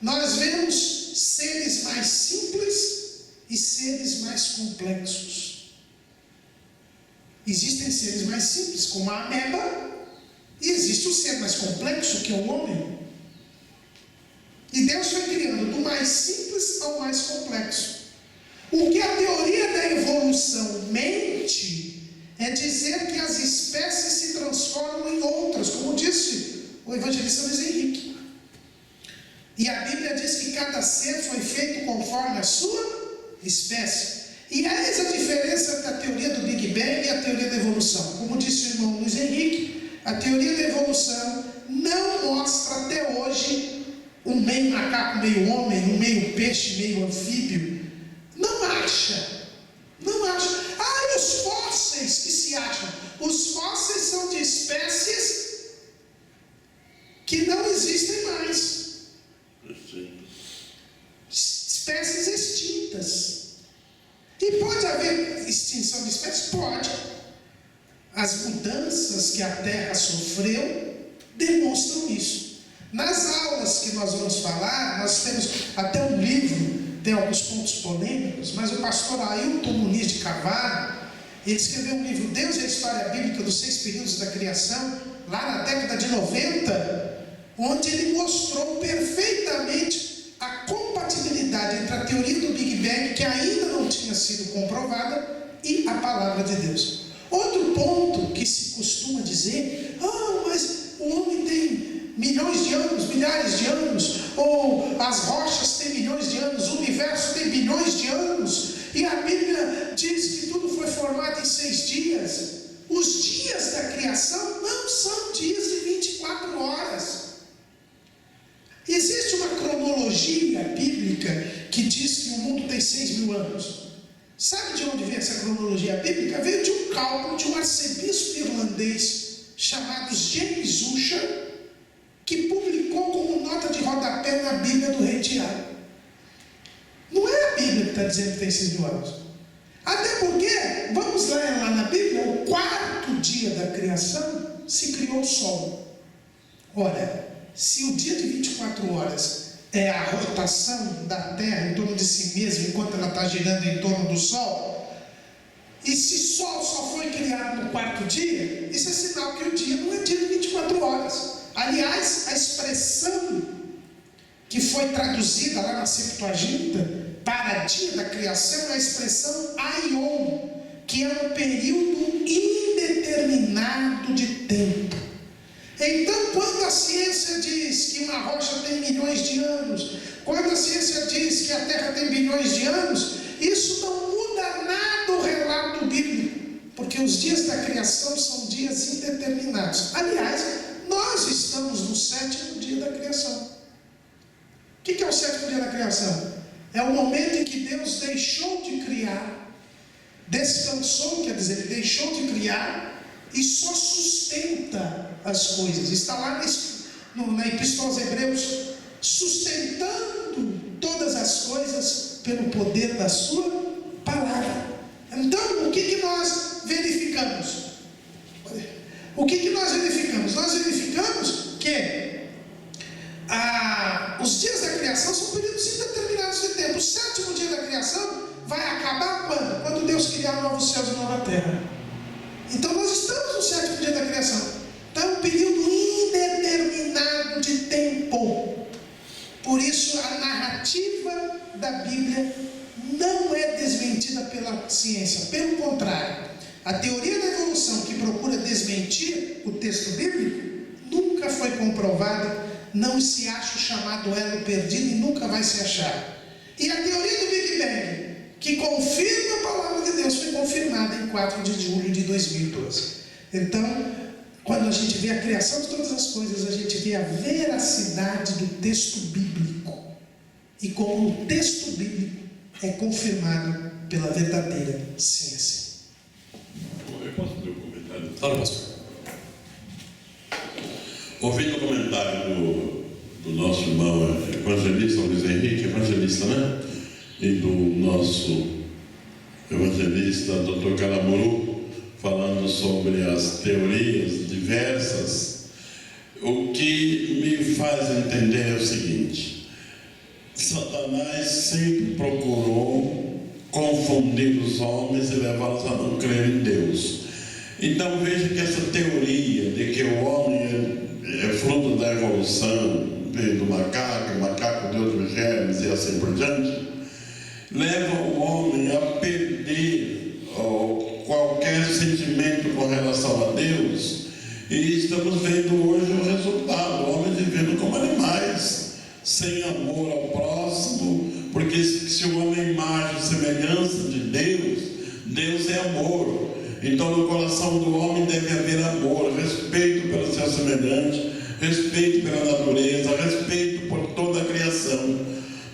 nós vemos seres mais simples e seres mais complexos. Existem seres mais simples, como a ameba, e existe o ser mais complexo, que é o homem. E Deus foi criando do mais simples ao mais complexo. O que a teoria da evolução mente é dizer que as espécies se transformam em outras, como disse o evangelista Luiz Henrique. E a Bíblia diz que cada ser foi feito conforme a sua espécie. E eis a diferença entre a teoria do Big Bang e a teoria da evolução. Como disse o irmão Luiz Henrique, a teoria da evolução não mostra até hoje um meio macaco, meio homem, um meio peixe, meio anfíbio. Não acha. Ah, e os fósseis que se acham? Os fósseis são de espécies que não existem mais. Espécies extintas. E pode haver extinção de espécies? Pode. As mudanças que a Terra sofreu demonstram isso. Nas aulas que nós vamos falar, nós temos até um livro, tem alguns pontos polêmicos, mas o pastor Ailton Muniz de Carvalho, ele escreveu um livro, Deus e a História Bíblica dos 6 Períodos da Criação, lá na década de 90, onde ele mostrou perfeitamente a compatibilidade entre a teoria do Big Bang, que ainda não tinha sido comprovada, e a palavra de Deus. Outro ponto que se costuma dizer, mas o homem tem milhões de anos, milhares de anos, ou as rochas têm milhões de anos, o universo tem bilhões de anos, e a Bíblia diz que tudo foi formado em 6 dias. Os dias da criação não são dias de 24 horas. Existe uma cronologia bíblica que diz que o mundo tem 6.000 anos. Sabe de onde veio essa cronologia bíblica? Veio de um cálculo de um arcebispo irlandês chamado James Ussher, que publicou como nota de rodapé na Bíblia do Rei Tiago. Não é a Bíblia que está dizendo que tem 6.000 anos. Até porque, vamos lá na Bíblia, o 4º dia da criação se criou o Sol. Ora, se o dia de 24 horas é a rotação da Terra em torno de si mesma, enquanto ela está girando em torno do Sol, e se Sol só foi criado no 4º dia, isso é sinal que o dia não é dia de 24 horas. Aliás, a expressão que foi traduzida lá na Septuaginta para dia da criação é a expressão aion, que é um período indeterminado de tempo. Então, quando a ciência diz que uma rocha tem milhões de anos, quando a ciência diz que a Terra tem bilhões de anos, isso não muda nada o relato bíblico, porque os dias da criação são dias indeterminados. Aliás, nós estamos no 7º dia da criação. O que é o 7º dia da criação? É o momento em que Deus deixou de criar, descansou, quer dizer, ele deixou de criar e só sustenta as coisas. Está lá na Epístola aos Hebreus, sustentando todas as coisas pelo poder da sua palavra. Então, o que nós verificamos? Nós verificamos que os dias da criação são períodos indeterminados de tempo. O 7º dia da criação vai acabar quando? Quando Deus criar novos céus e nova terra. Então nós estamos no 7º dia da criação. Então é um período indeterminado de tempo. Por isso a narrativa da Bíblia não é desmentida pela ciência. Pelo contrário, a teoria da evolução que procura desmentir o texto bíblico nunca foi comprovada, não se acha o chamado elo perdido e nunca vai se achar. E a teoria do Big Bang, que confirma a palavra de Deus, foi confirmada em 4 de julho de 2012. Então, quando a gente vê a criação de todas as coisas, a gente vê a veracidade do texto bíblico. E como o texto bíblico é confirmado pela verdadeira ciência. Eu posso ter um comentário? Fala, pastor. Ouvindo o comentário do nosso irmão evangelista Luiz Henrique, evangelista, né? E do nosso evangelista Dr. Caramuru, falando sobre as teorias diversas, o que me faz entender é o seguinte: Satanás sempre procurou confundir os homens e levá-los a não crer em Deus. Então veja que essa teoria de que o homem é fruto da evolução, veio do macaco, o macaco de outros germes e assim por diante, leva o homem a perder qualquer sentimento com relação a Deus. E estamos vendo hoje o resultado: o homem vivendo como animais, sem amor ao próximo, porque se o homem é imagem e semelhança de Deus, Deus é amor. Então no coração do homem deve haver amor, respeito pelo seu semelhante, respeito pela natureza, respeito por toda a criação.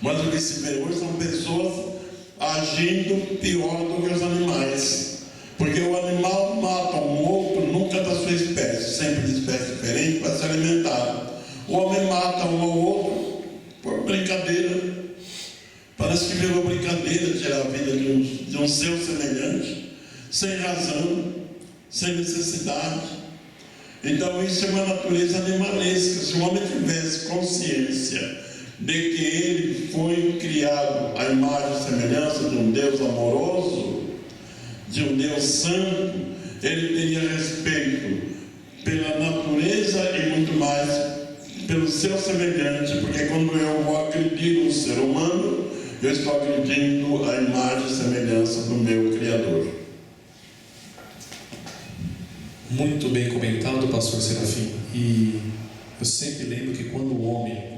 Mas o que se vê hoje são pessoas agindo pior do que os animais, porque o animal mata um outro, nunca da sua espécie, sempre de espécie diferente, para se alimentar. O homem mata um ao outro por brincadeira. Parece que virou brincadeira tirar a vida de um ser semelhante, sem razão, sem necessidade. Então isso é uma natureza animalesca. Se o homem tivesse consciência de que ele foi criado à imagem e semelhança de um Deus amoroso, de um Deus santo, ele teria respeito pela natureza e muito mais pelo seu semelhante, porque quando eu acredito no ser humano, eu estou acreditando a imagem e semelhança do meu Criador. Muito bem comentado, pastor Serafim. E eu sempre lembro que quando o homem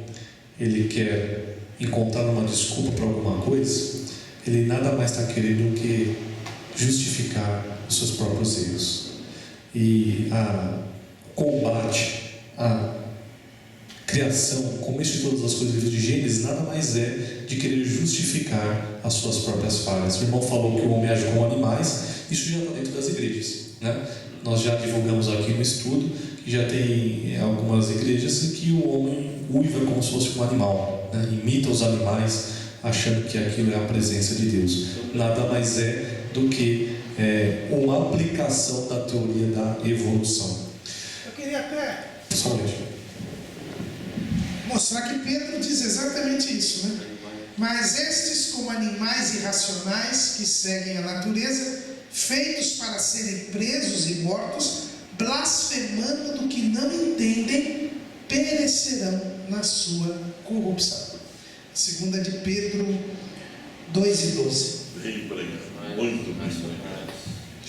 ele quer encontrar uma desculpa para alguma coisa, ele nada mais está querendo do que justificar os seus próprios erros. E a combate, a criação, o começo de todas as coisas do livro de Gênesis, nada mais é de querer justificar as suas próprias falhas. O irmão falou que o homem age como animais, isso já está dentro das igrejas, né? Nós já divulgamos aqui no estudo que já tem algumas igrejas que o homem uiva como se fosse um animal, né? Imita os animais, achando que aquilo é a presença de Deus. Nada mais é do que uma aplicação da teoria da evolução. Eu queria até Somente mostrar que Pedro diz exatamente isso, né? Mas estes, como animais irracionais que seguem a natureza, feitos para serem presos e mortos, blasfemando do que não entendem, perecerão na sua corrupção. 2 de Pedro 2:12. Muito bem.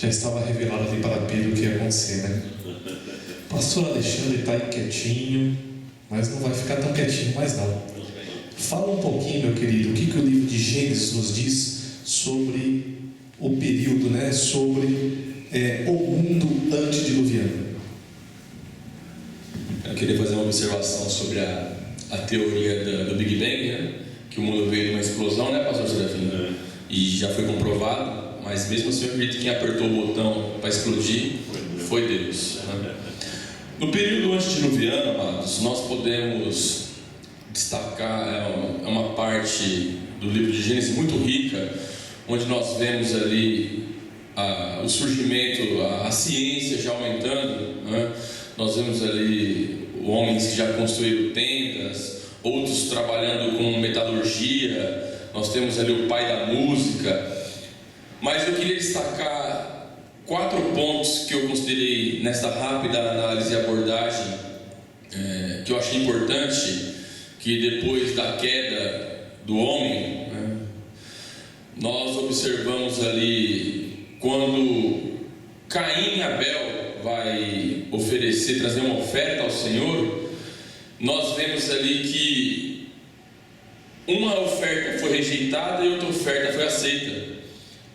já estava revelado ali para Pedro o que ia acontecer, né? O pastor Alexandre está aí quietinho, mas não vai ficar tão quietinho mais não. Fala um pouquinho, meu querido, o que o livro de Gênesis nos diz sobre o período, né? Sobre o mundo antediluviano. Eu queria fazer uma observação sobre a teoria do Big Bang, né? Que o mundo veio de uma explosão, né, pastor Serafim? E já foi comprovado, mas mesmo assim eu acredito que quem apertou o botão para explodir foi Deus, né? No período antediluviano, amados, nós podemos destacar uma parte do livro de Gênesis muito rica, onde nós vemos ali o surgimento, a ciência já aumentando, né? Nós vemos ali homens que já construíram tendas, outros trabalhando com metalurgia, nós temos ali o pai da música. Mas eu queria destacar 4 pontos que eu considerei nesta rápida análise e abordagem, que eu achei importante, que depois da queda do homem, né, nós observamos ali quando Caim e Abel vai trazer uma oferta ao Senhor, nós vemos ali que uma oferta foi rejeitada e outra oferta foi aceita.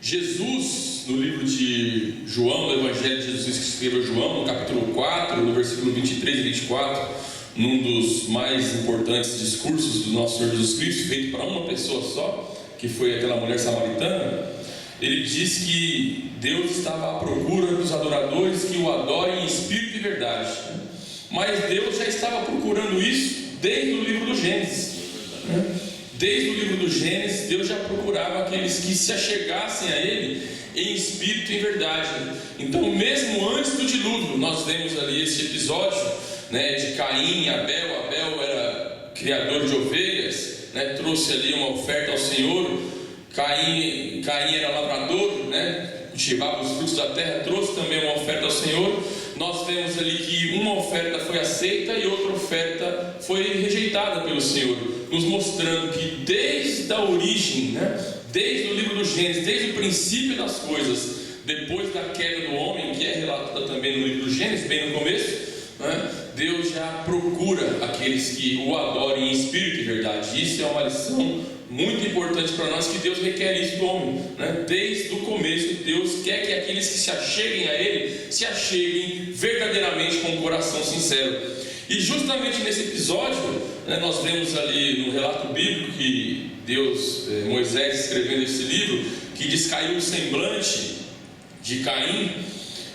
Jesus, no livro de João, no Evangelho de Jesus que escreveu João, no capítulo 4, no versículo 23 e 24, num dos mais importantes discursos do nosso Senhor Jesus Cristo, feito para uma pessoa só, que foi aquela mulher samaritana, ele diz que Deus estava à procura dos adoradores que o adorem em espírito e verdade. Mas Deus já estava procurando isso desde o livro do Gênesis, né? desde o livro do Gênesis, Deus já procurava aqueles que se achegassem a Ele em espírito e em verdade. Então, mesmo antes do dilúvio, nós vemos ali esse episódio, né, de Caim e Abel. Abel era criador de ovelhas, né, trouxe ali uma oferta ao Senhor. Caim era lavrador, né, cultivava os frutos da terra, trouxe também uma oferta ao Senhor. Nós vemos ali que uma oferta foi aceita e outra oferta foi rejeitada pelo Senhor, nos mostrando que desde a origem, né, desde o livro do Gênesis, desde o princípio das coisas, depois da queda do homem, que é relatada também no livro do Gênesis, bem no começo, né, Deus já procura aqueles que o adorem em espírito e verdade. Isso é uma lição muito importante para nós, que Deus requer isso do homem, né? Desde o começo, Deus quer que aqueles que se acheguem a Ele, se acheguem verdadeiramente com um coração sincero. E justamente nesse episódio, né, nós vemos ali no relato bíblico que Moisés escrevendo esse livro, que descaiu o semblante de Caim,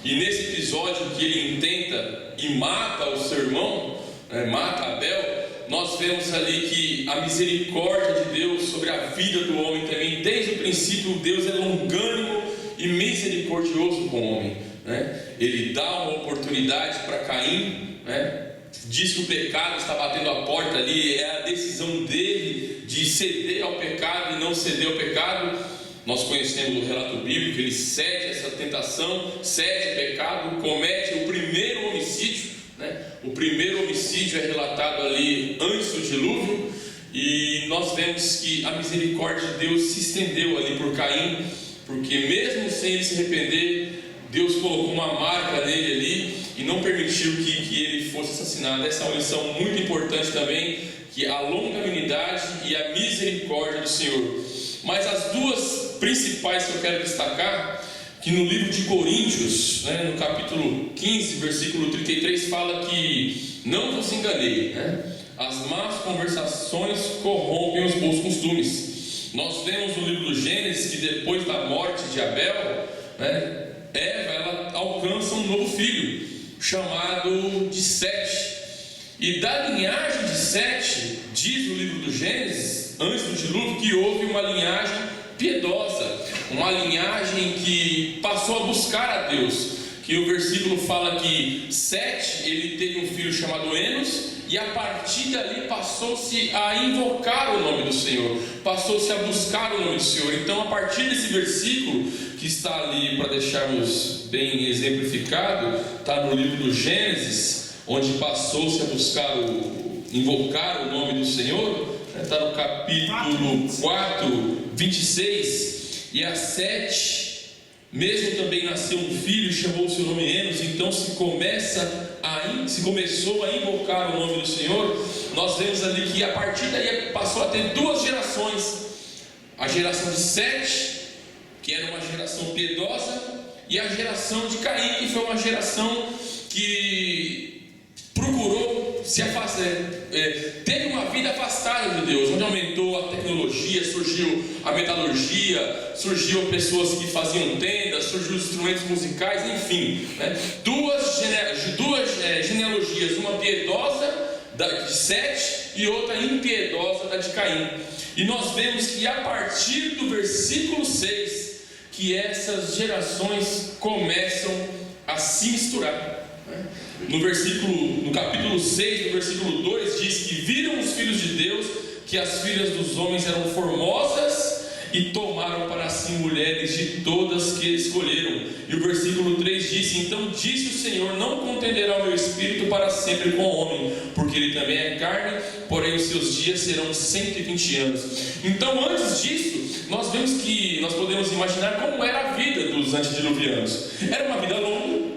e nesse episódio que ele intenta e mata o seu irmão, né, mata Abel, nós vemos ali que a misericórdia de Deus sobre a vida do homem também, desde o princípio, Deus é longânimo e misericordioso com o homem, né? Ele dá uma oportunidade para Caim, né? Diz que o pecado está batendo a porta ali, é a decisão dele de ceder ao pecado e não ceder ao pecado. Nós conhecemos o relato bíblico, ele cede essa tentação, cede ao pecado, comete o primeiro homicídio, né? O primeiro homicídio é relatado ali antes do dilúvio, e nós vemos que a misericórdia de Deus se estendeu ali por Caim, porque mesmo sem ele se arrepender, Deus colocou uma marca nele ali e não permitiu que ele fosse assassinado. Essa é uma lição muito importante também, que a longanimidade e a misericórdia do Senhor. Mas as duas principais que eu quero destacar, que no livro de Coríntios, né, no capítulo 15, versículo 33, fala que não vos enganei, né? As más conversações corrompem os bons costumes. Nós vemos no livro do Gênesis que depois da morte de Abel, né, Eva, ela alcança um novo filho, chamado de Sete. E da linhagem de Sete, diz o livro do Gênesis, antes do dilúvio, que houve uma linhagem piedosa, uma linhagem que passou a buscar a Deus. Que o versículo fala que Sete, ele teve um filho chamado Enos, e a partir dali passou-se a invocar o nome do Senhor, passou-se a buscar o nome do Senhor. Então, a partir desse versículo, que está ali para deixarmos bem exemplificado, está no livro do Gênesis, onde passou-se a buscar invocar o nome do Senhor, está no capítulo 4, 26, e a Sete mesmo também nasceu um filho e chamou o seu nome Enos. Então se começou a invocar o nome do Senhor. Nós vemos ali que a partir daí passou a ter duas gerações: a geração de Sete, que era uma geração piedosa, e a geração de Caim, que foi uma geração que procurou se afastar, teve uma vida afastada de Deus, onde aumentou a tecnologia, surgiu a metalurgia, surgiu pessoas que faziam tendas, surgiu instrumentos musicais, enfim, né? Duas genealogias, uma piedosa de Sete e outra impiedosa da de Caim. E nós vemos que a partir do versículo 6, que essas gerações começam a se misturar, né? No capítulo 6, no versículo 2, diz que viram os filhos de Deus que as filhas dos homens eram formosas e tomaram para si mulheres de todas que escolheram. E o versículo 3 diz: então disse o Senhor, não contenderá o meu espírito para sempre com o homem, porque ele também é carne, porém os seus dias serão 120 anos. Então, antes disso, nós podemos imaginar como era a vida dos antediluvianos. Era uma vida longa,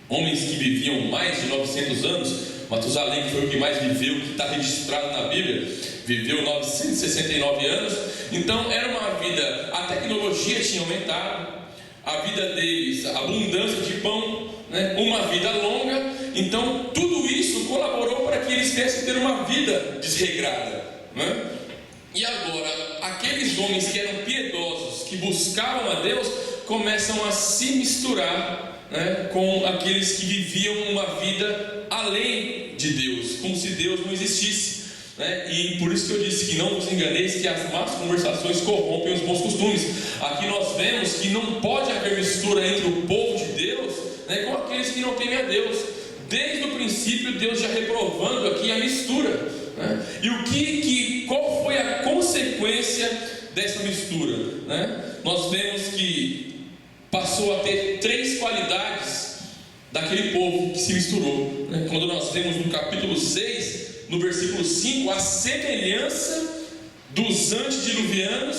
homens que viviam mais de 900 anos. Matusalém, que foi o que mais viveu, que está registrado na Bíblia, viveu 969 anos. Então era uma vida, a tecnologia tinha aumentado, a vida deles, a abundância de pão, né? Uma vida longa. Então tudo isso colaborou para que eles viessem ter uma vida desregrada, né? E agora, aqueles homens que eram piedosos, que buscavam a Deus, começam a se misturar, né, com aqueles que viviam uma vida além de Deus, como se Deus não existisse. né? E por isso que eu disse que não vos enganeis que as más conversações corrompem os bons costumes. Aqui nós vemos que não pode haver mistura entre o povo de Deus, né, com aqueles que não temem a Deus. Desde o princípio Deus já reprovando aqui a mistura, né? E qual foi a consequência dessa mistura, né? Nós vemos que passou a ter 3 qualidades daquele povo que se misturou, né? Quando nós vemos no capítulo 6, no versículo 5, a semelhança dos antediluvianos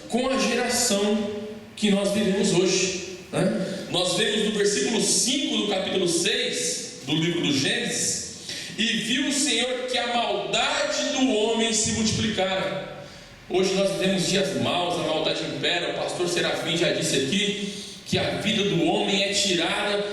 com a geração que nós vivemos hoje, né? Nós vemos no versículo 5 do capítulo 6 do livro do Gênesis: e viu o Senhor que a maldade do homem se multiplicara. Hoje nós vivemos dias maus, a maldade impera. O pastor Serafim já disse aqui que a vida do homem é tirada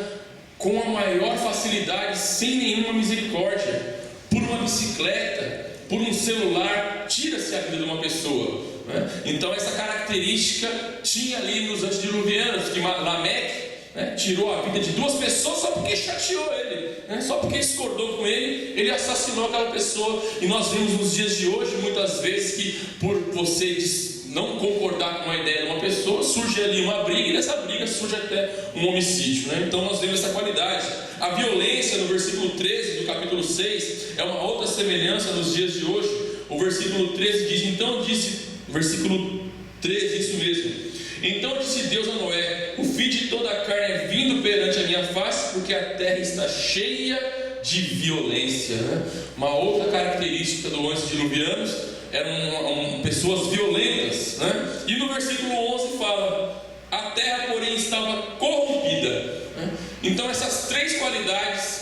com a maior facilidade, sem nenhuma misericórdia. Por uma bicicleta, por um celular, tira-se a vida de uma pessoa, né? Então essa característica tinha ali nos antediluvianos, que Lameque, né, tirou a vida de 2 pessoas só porque chateou ele, né? Só porque discordou com ele, ele assassinou aquela pessoa. E nós vemos nos dias de hoje muitas vezes que por você não concordar com a ideia de uma pessoa, surge ali uma briga, e dessa briga surge até um homicídio, né? Então nós vemos essa qualidade. A violência, no versículo 13 do capítulo 6, é uma outra semelhança nos dias de hoje. O versículo 13 diz: então disse, versículo 13, isso mesmo: então disse Deus a Noé: o fim de toda a carne é vindo perante a minha face, porque a terra está cheia de violência, né? Uma outra característica do antediluvianos eram pessoas violentas, né? E no versículo 11 fala: a terra porém estava corrompida, né? Então essas 3 qualidades,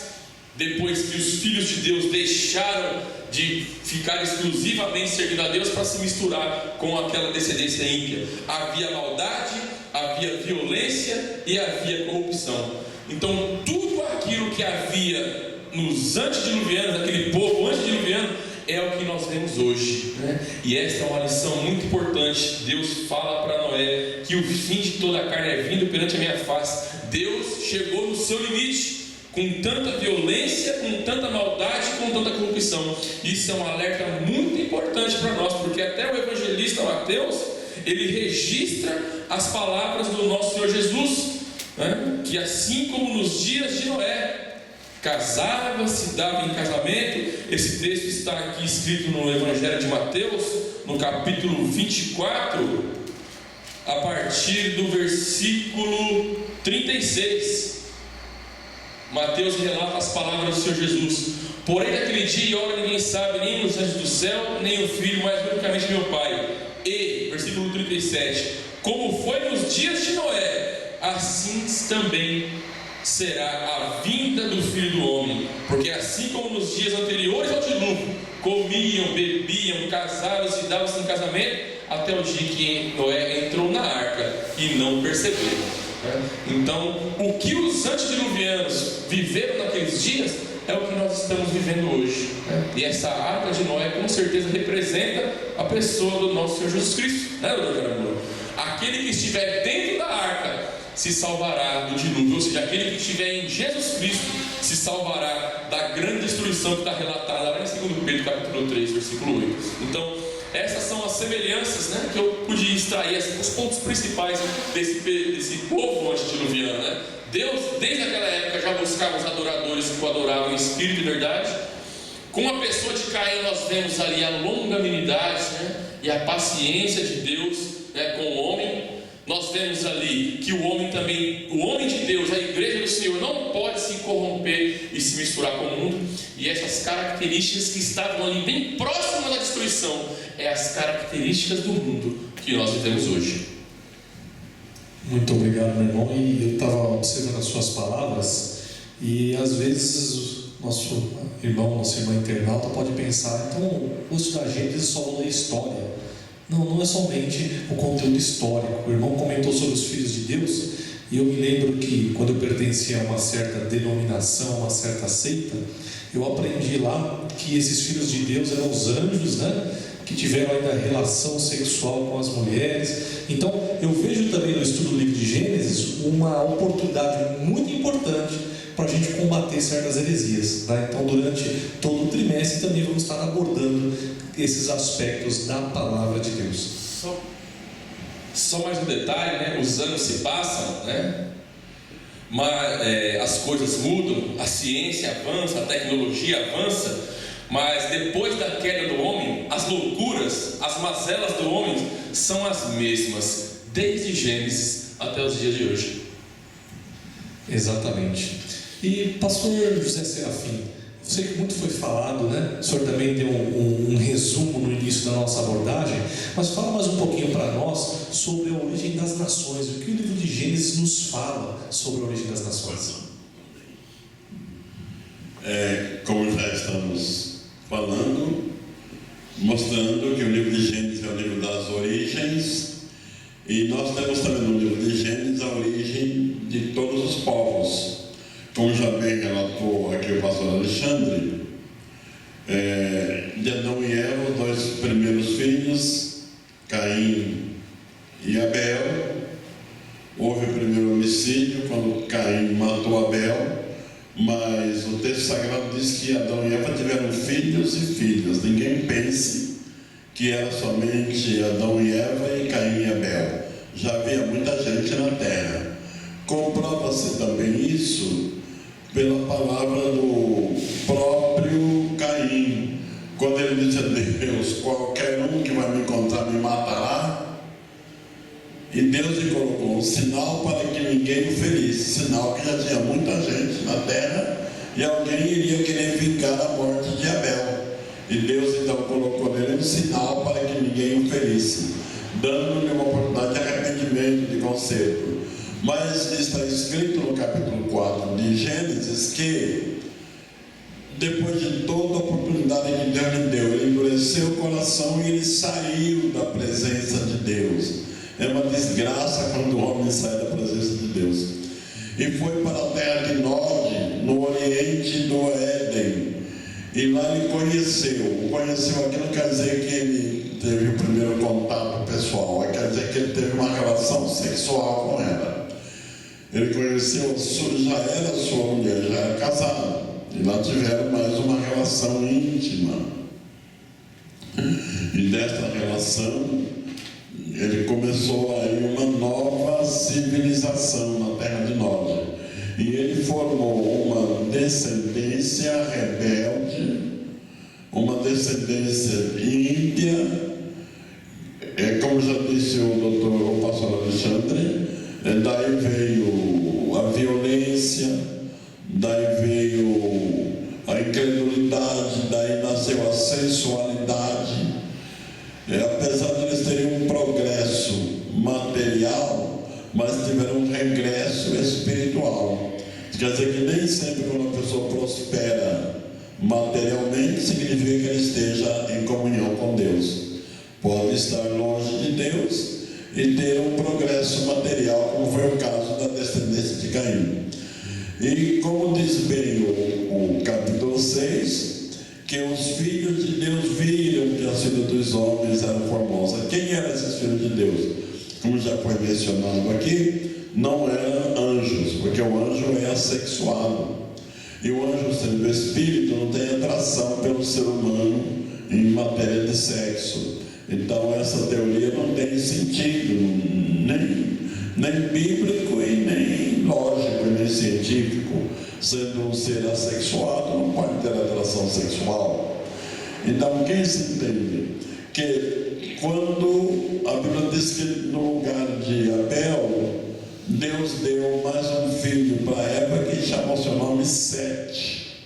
depois que os filhos de Deus deixaram de ficar exclusivamente servindo a Deus para se misturar com aquela descendência ímpia, havia maldade, havia violência e havia corrupção. Então tudo aquilo que havia nos antediluvianos, aquele povo antediluviano, é o que nós vemos hoje, né? E esta é uma lição muito importante. Deus fala para Noé que o fim de toda a carne é vindo perante a minha face. Deus chegou no seu limite, com tanta violência, com tanta maldade, com tanta corrupção. Isso é um alerta muito importante para nós, porque até o evangelista Mateus, ele registra as palavras do nosso Senhor Jesus, né? Que assim como nos dias de Noé, casava, se dava em casamento. Esse texto está aqui escrito no Evangelho de Mateus, no capítulo 24, a partir do versículo 36. Mateus relata as palavras do Senhor Jesus: porém naquele dia e hora ninguém sabe, nem os anjos do céu, nem o Filho, mas unicamente meu Pai. E, versículo 37, como foi nos dias de Noé, assim também será a vinda do Filho do Homem. Porque assim como nos dias anteriores ao dilúvio, comiam, bebiam, casaram-se e davam-se em casamento, até o dia que Noé entrou na arca e não perceberam. Então, o que os antediluvianos viveram naqueles dias é o que nós estamos vivendo hoje, né? E essa arca de Noé com certeza representa a pessoa do nosso Senhor Jesus Cristo, né, doutor Caramuru? Aquele que estiver dentro da arca se salvará do dilúvio, ou seja, aquele que estiver em Jesus Cristo se salvará da grande destruição que está relatada lá em 2 Pedro capítulo 3, versículo 8. Então, essas são as semelhanças, né, que eu pude extrair, os pontos principais desse povo antediluviano, né? Deus, desde aquela época, já buscava os adoradores que o adoravam em espírito e verdade. Com a pessoa de Caim, nós vemos ali a longanimidade, né, e a paciência de Deus, né, com o homem. Nós vemos ali que o homem de Deus, a igreja do Senhor, não pode se corromper e se misturar com o mundo. E essas características que estavam ali bem próximas da destruição, é as características do mundo que nós vivemos hoje. Muito obrigado, meu irmão. E eu estava observando as suas palavras, e às vezes nosso irmão, nossa irmã internauta pode pensar: então o curso da gente só falou da história. Não é somente o conteúdo histórico. O irmão comentou sobre os filhos de Deus, e eu me lembro que quando eu pertencia a uma certa denominação, uma certa seita, eu aprendi lá que esses filhos de Deus eram os anjos, né, que tiveram ainda relação sexual com as mulheres. Então eu vejo também no estudo do livro de Gênesis uma oportunidade muito importante para a gente combater certas heresias. Tá? Então, durante todo o trimestre também vamos estar abordando esses aspectos da palavra de Deus. Só mais um detalhe, né? Os anos se passam, né? Mas as coisas mudam, a ciência avança, a tecnologia avança, mas depois da queda do homem, as loucuras, as mazelas do homem são as mesmas, desde Gênesis até os dias de hoje. Exatamente. E pastor José Serafim, eu sei que muito foi falado, né? O senhor também deu um resumo no início da nossa abordagem, mas fala mais um pouquinho para nós sobre a origem das nações, o que o livro de Gênesis nos fala sobre a origem das nações. Como já estamos falando, mostrando que o livro de Gênesis é o livro das origens, e nós temos também no livro de Gênesis a origem de todos os povos. Como já bem relatou aqui o pastor Alexandre, de Adão e Eva, os dois primeiros filhos, Caim e Abel. Houve o primeiro homicídio quando Caim matou Abel, mas o texto sagrado diz que Adão e Eva tiveram filhos e filhas. Ninguém pense que era somente Adão e Eva e Caim e Abel. Já havia muita gente na terra. Comprova-se também isso pela palavra do próprio Caim, quando ele disse a Deus: qualquer um que vai me encontrar me matará. E Deus lhe colocou um sinal para que ninguém o ferisse, sinal que já tinha muita gente na terra e alguém iria querer vingar a morte de Abel. E Deus então colocou nele um sinal para que ninguém o ferisse, dando-lhe uma oportunidade de arrependimento, de conserto. Mas está escrito no capítulo 4 de Gênesis que, depois de toda a oportunidade que Deus lhe deu, ele endureceu o coração e ele saiu da presença de Deus. É uma desgraça quando o homem sai da presença de Deus. E foi para a terra de Nod, no oriente do Éden. E lá ele conheceu. Conheceu aqui não quer dizer que ele teve o primeiro contato pessoal, quer dizer que ele teve uma relação sexual com ela. Ele conheceu, já era sua mulher, já era casado. E lá tiveram mais uma relação íntima. E desta relação, ele começou aí uma nova civilização na terra de Nod. E ele formou uma descendência rebelde, uma descendência ímpia. Como já disse o pastor Alexandre, daí veio a violência, daí veio a incredulidade, daí nasceu a sensualidade. Apesar de eles terem um progresso material, mas tiveram um regresso espiritual. Quer dizer que nem sempre quando a pessoa prospera materialmente significa que ele esteja em comunhão com Deus. Pode estar longe de Deus e ter um progresso material, como foi o caso da descendência de Caim. E como diz bem o capítulo 6, que os filhos de Deus viram que as filhas dos homens eram formosas. Quem eram esses filhos de Deus? Como já foi mencionado aqui, não eram anjos, porque o anjo é assexuado. E o anjo, sendo espírito, não tem atração pelo ser humano em matéria de sexo. Então essa teoria não tem sentido, nem bíblico e nem lógico e nem científico. Sendo um ser assexuado, não pode ter atração sexual. Então quem se entende que quando a Bíblia diz que no lugar de Abel, Deus deu mais um filho para Eva que chamou seu nome Sete,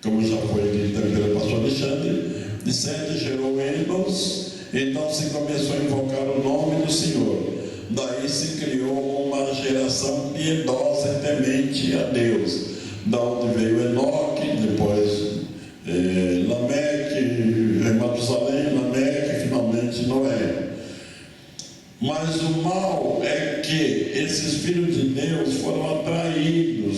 como já foi dito pelo pastor Alexandre. De Sete gerou Enos. Então se começou a invocar o nome do Senhor. Daí se criou uma geração piedosa e temente a Deus. Da onde veio Enoque, depois Lameque, Matusalém, Lameque, finalmente Noé. Mas o mal é que esses filhos de Deus foram atraídos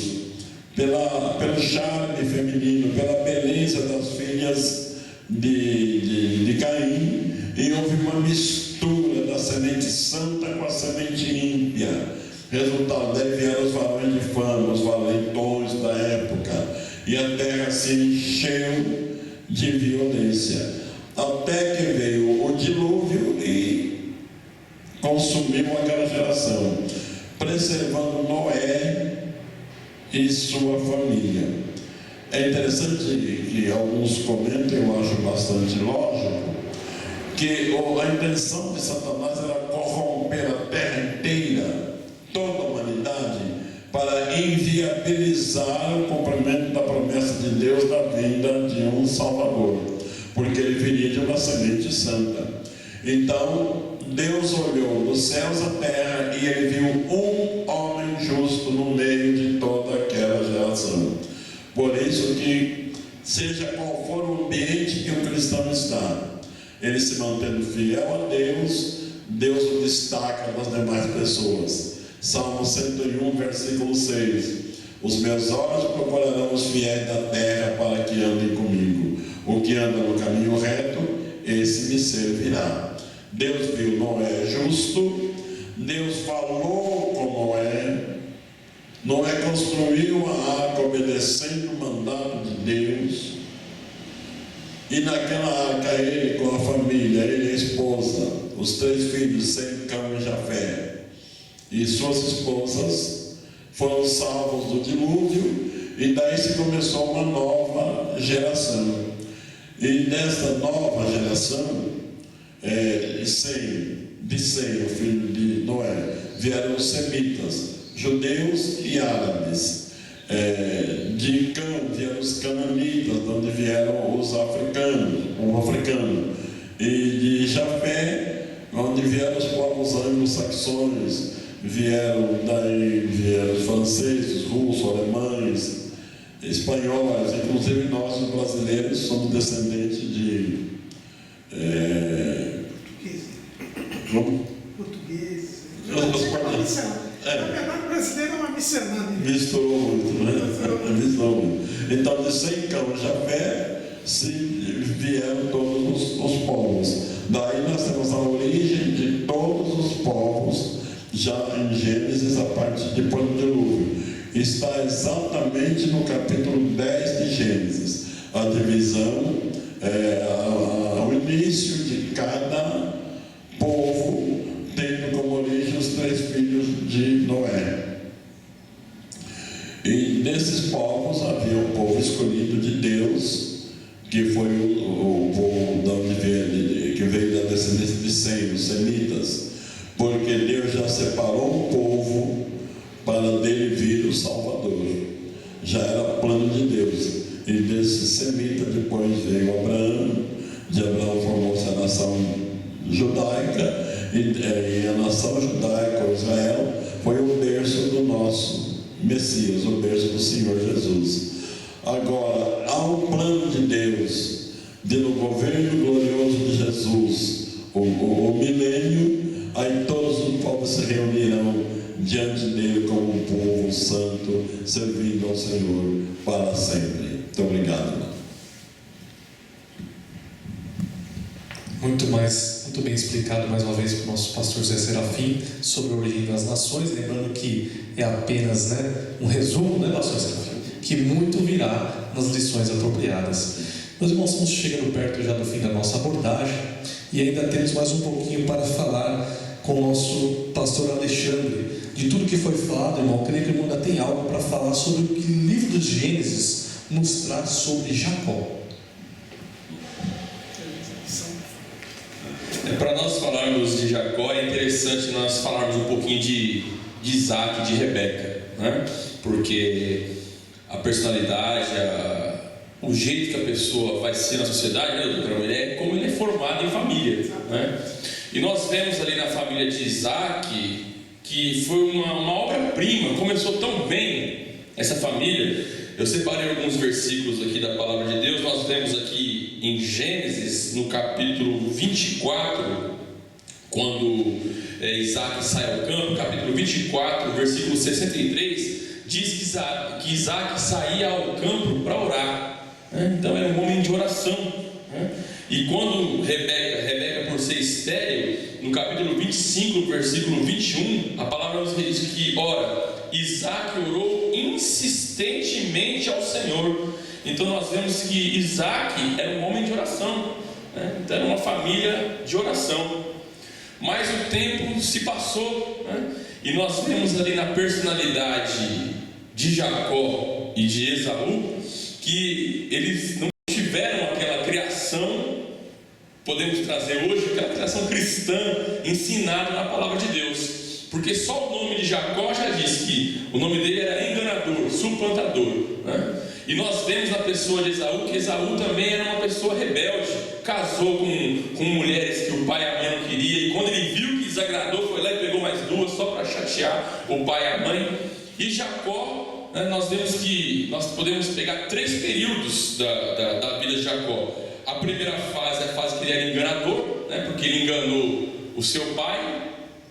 pelo charme feminino, pela beleza das filhas de Caim, e houve uma mistura da semente santa com a semente ímpia. Resultado, daí vieram os varões de fama, os valentões da época, e a terra se encheu de violência, até que veio o dilúvio e consumiu aquela geração, preservando Noé e sua família. É interessante que alguns comentam, eu acho bastante lógico, que a intenção de Satanás era corromper a terra inteira, toda a humanidade, para inviabilizar o cumprimento da promessa de Deus da vinda de um Salvador, porque ele viria de uma semente santa. Então Deus olhou dos céus à terra e ele viu um homem justo no meio de toda aquela geração. Por isso que, seja qual for o ambiente que o cristão está, ele se mantendo fiel a Deus, Deus o destaca das demais pessoas. Salmo 101, versículo 6: os meus olhos procurarão os fiéis da terra para que andem comigo. O que anda no caminho reto, esse me servirá. Deus viu Noé justo, Deus falou com Noé. Noé construiu a arca obedecendo o mandato de Deus. E naquela arca, ele com a família, ele e a esposa, os 3 filhos, Sem, Cão e Jafé, e suas esposas, foram salvos do dilúvio, e daí se começou uma nova geração. E nesta nova geração, de Sem, o filho de Noé, vieram os semitas, judeus e árabes. De Cã vieram os cananitas, de onde vieram os africanos, e de Jafé, onde vieram os povos anglo-saxões, vieram os franceses, russos, alemães, espanhóis, inclusive nós, os brasileiros, somos descendentes de português. Na verdade, o brasileiro é uma miscelânea. Misturou muito, né? Misturou muito. Então, de Sem, Cão e Jafé, vieram todos os povos. Daí nós temos a origem de todos os povos, já em Gênesis, a parte depois do dilúvio. Está exatamente no capítulo 10 de Gênesis. A divisão, o início de cada povo, tendo como origem os 3 filhos de Noé. E nesses povos havia o povo escolhido de Deus, que foi o povo que veio da descendência de Sem, os semitas, porque Deus já separou um povo para dele vir o Salvador. Já era plano de Deus. E desse semita depois veio Abraão. De Abraão formou-se a nação judaica, e a nação judaica, Israel, foi o berço do nosso Messias, o berço do Senhor Jesus. Agora, há um plano de Deus, no governo glorioso de Jesus, o milênio, aí todos os povos se reunirão diante dele como um povo santo, servindo ao Senhor para sempre. Muito obrigado. Muito bem explicado mais uma vez para o nosso pastor Zé Serafim sobre a origem das nações, lembrando que é apenas um resumo, pastor Serafim, que muito virá nas lições apropriadas. Meus irmãos, estamos chegando perto já do fim da nossa abordagem e ainda temos mais um pouquinho para falar com o nosso pastor Alexandre. De tudo que foi falado, irmão, creio que o irmão ainda tem algo para falar sobre o que o livro de Gênesis nos traz sobre Jacó. Para nós falarmos de Jacó, é interessante nós falarmos um pouquinho de Isaac e de Rebeca, né? Porque a personalidade, o jeito que a pessoa vai ser na sociedade, é como ele é formado em família, né? E nós vemos ali na família de Isaac que foi uma obra-prima, começou tão bem essa família. Eu separei alguns versículos aqui da palavra de Deus. Nós vemos aqui em Gênesis, no capítulo 24, quando Isaac sai ao campo, capítulo 24, versículo 63, diz que Isaac saía ao campo para orar, né? Então era um homem de oração, né? E quando Rebeca por você estéril, no capítulo 25, versículo 21, a palavra nos diz que, ora, Isaac orou insistentemente ao Senhor. Então nós vemos que Isaac era um homem de oração, né? Então era uma família de oração. Mas o tempo se passou, né? E nós vemos ali na personalidade de Jacó e de Esaú que eles não tiveram aquela criação, podemos trazer hoje, aquela criação cristã ensinada na palavra de Deus, porque só o nome de Jacó já diz que o nome dele era enganador, suplantador, né? E nós vemos na pessoa de Esaú que Esaú também era uma pessoa rebelde, casou com mulheres que o pai e a mãe não queria, e quando ele viu que desagradou, foi lá e pegou mais duas só para chatear o pai e a mãe. E Jacó, né, nós vemos que nós podemos pegar 3 períodos da vida de Jacó. A primeira fase é a fase que ele era enganador, né, porque ele enganou o seu pai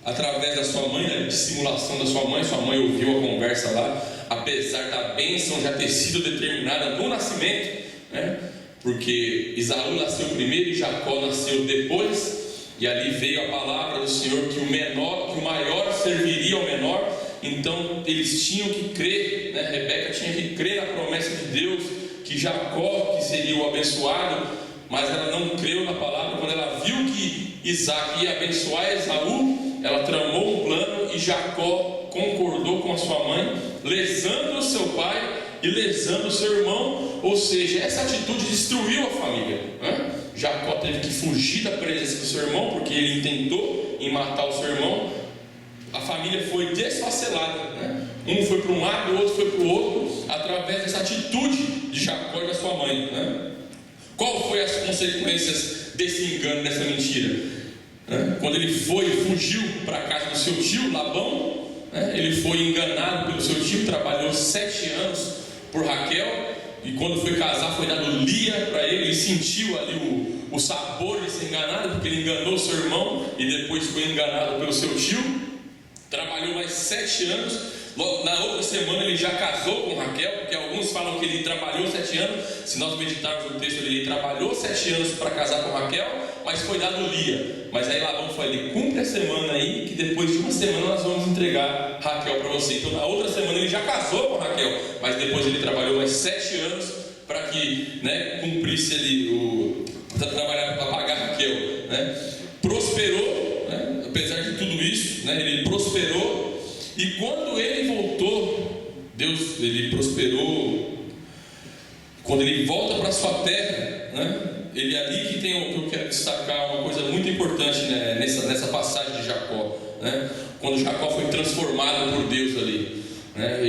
através da sua mãe, da dissimulação da sua mãe ouviu a conversa lá, apesar da bênção já ter sido determinada no nascimento, né, porque Esaú nasceu primeiro e Jacó nasceu depois, e ali veio a palavra do Senhor que o maior serviria ao menor. Então eles tinham que crer, né? Rebeca tinha que crer na promessa de Deus, que Jacó que seria o abençoado, mas ela não creu na palavra. Quando ela viu que Isaac ia abençoar Esaú, ela tramou um plano e Jacó concordou com a sua mãe, lesando o seu pai e lesando o seu irmão. Ou seja, essa atitude destruiu a família, né? Jacó teve que fugir da presença do seu irmão, porque ele intentou em matar o seu irmão. A família foi desfacelada, né? Um foi para um lado, o outro foi para o outro, através dessa atitude de Jacó e da sua mãe, né? Qual foi as consequências desse engano, dessa mentira? Quando ele fugiu para a casa do seu tio Labão, né? Ele foi enganado pelo seu tio, trabalhou 7 anos por Raquel, e quando foi casar foi dado Lia para ele. Ele sentiu ali o sabor de ser enganado, porque ele enganou o seu irmão e depois foi enganado pelo seu tio. Trabalhou mais 7 anos. Na outra semana ele já casou com Raquel, porque alguns falam que ele trabalhou 7 anos. Se nós meditarmos no texto, ele trabalhou 7 anos para casar com Raquel, mas foi dado Lia. Mas aí Labão falou: ele cumpre a semana aí, que depois de uma semana nós vamos entregar Raquel para você. Então na outra semana ele já casou com Raquel, mas depois ele trabalhou mais 7 anos para que, né, cumprisse ali para trabalhar para pagar Raquel, né? Prosperou, né? Apesar de tudo isso, né, ele prosperou. E quando ele voltou, ele prosperou. Quando ele volta para a sua terra, né, ele ali que tem o que eu quero destacar, uma coisa muito importante, né, nessa passagem de Jacó, né, quando Jacó foi transformado por Deus ali, né,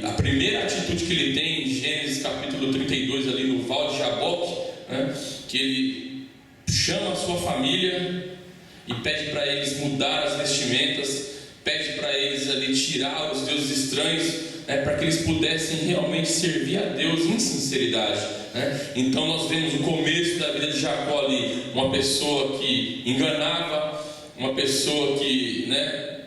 a primeira atitude que ele tem em Gênesis capítulo 32, ali no Val de Jaboque, né, que ele chama a sua família e pede para eles mudar as vestimentas, pede para eles ali tirar os deuses estranhos, né, para que eles pudessem realmente servir a Deus em sinceridade, né? Então nós vemos o começo da vida de Jacó ali, uma pessoa que enganava, uma pessoa que, né,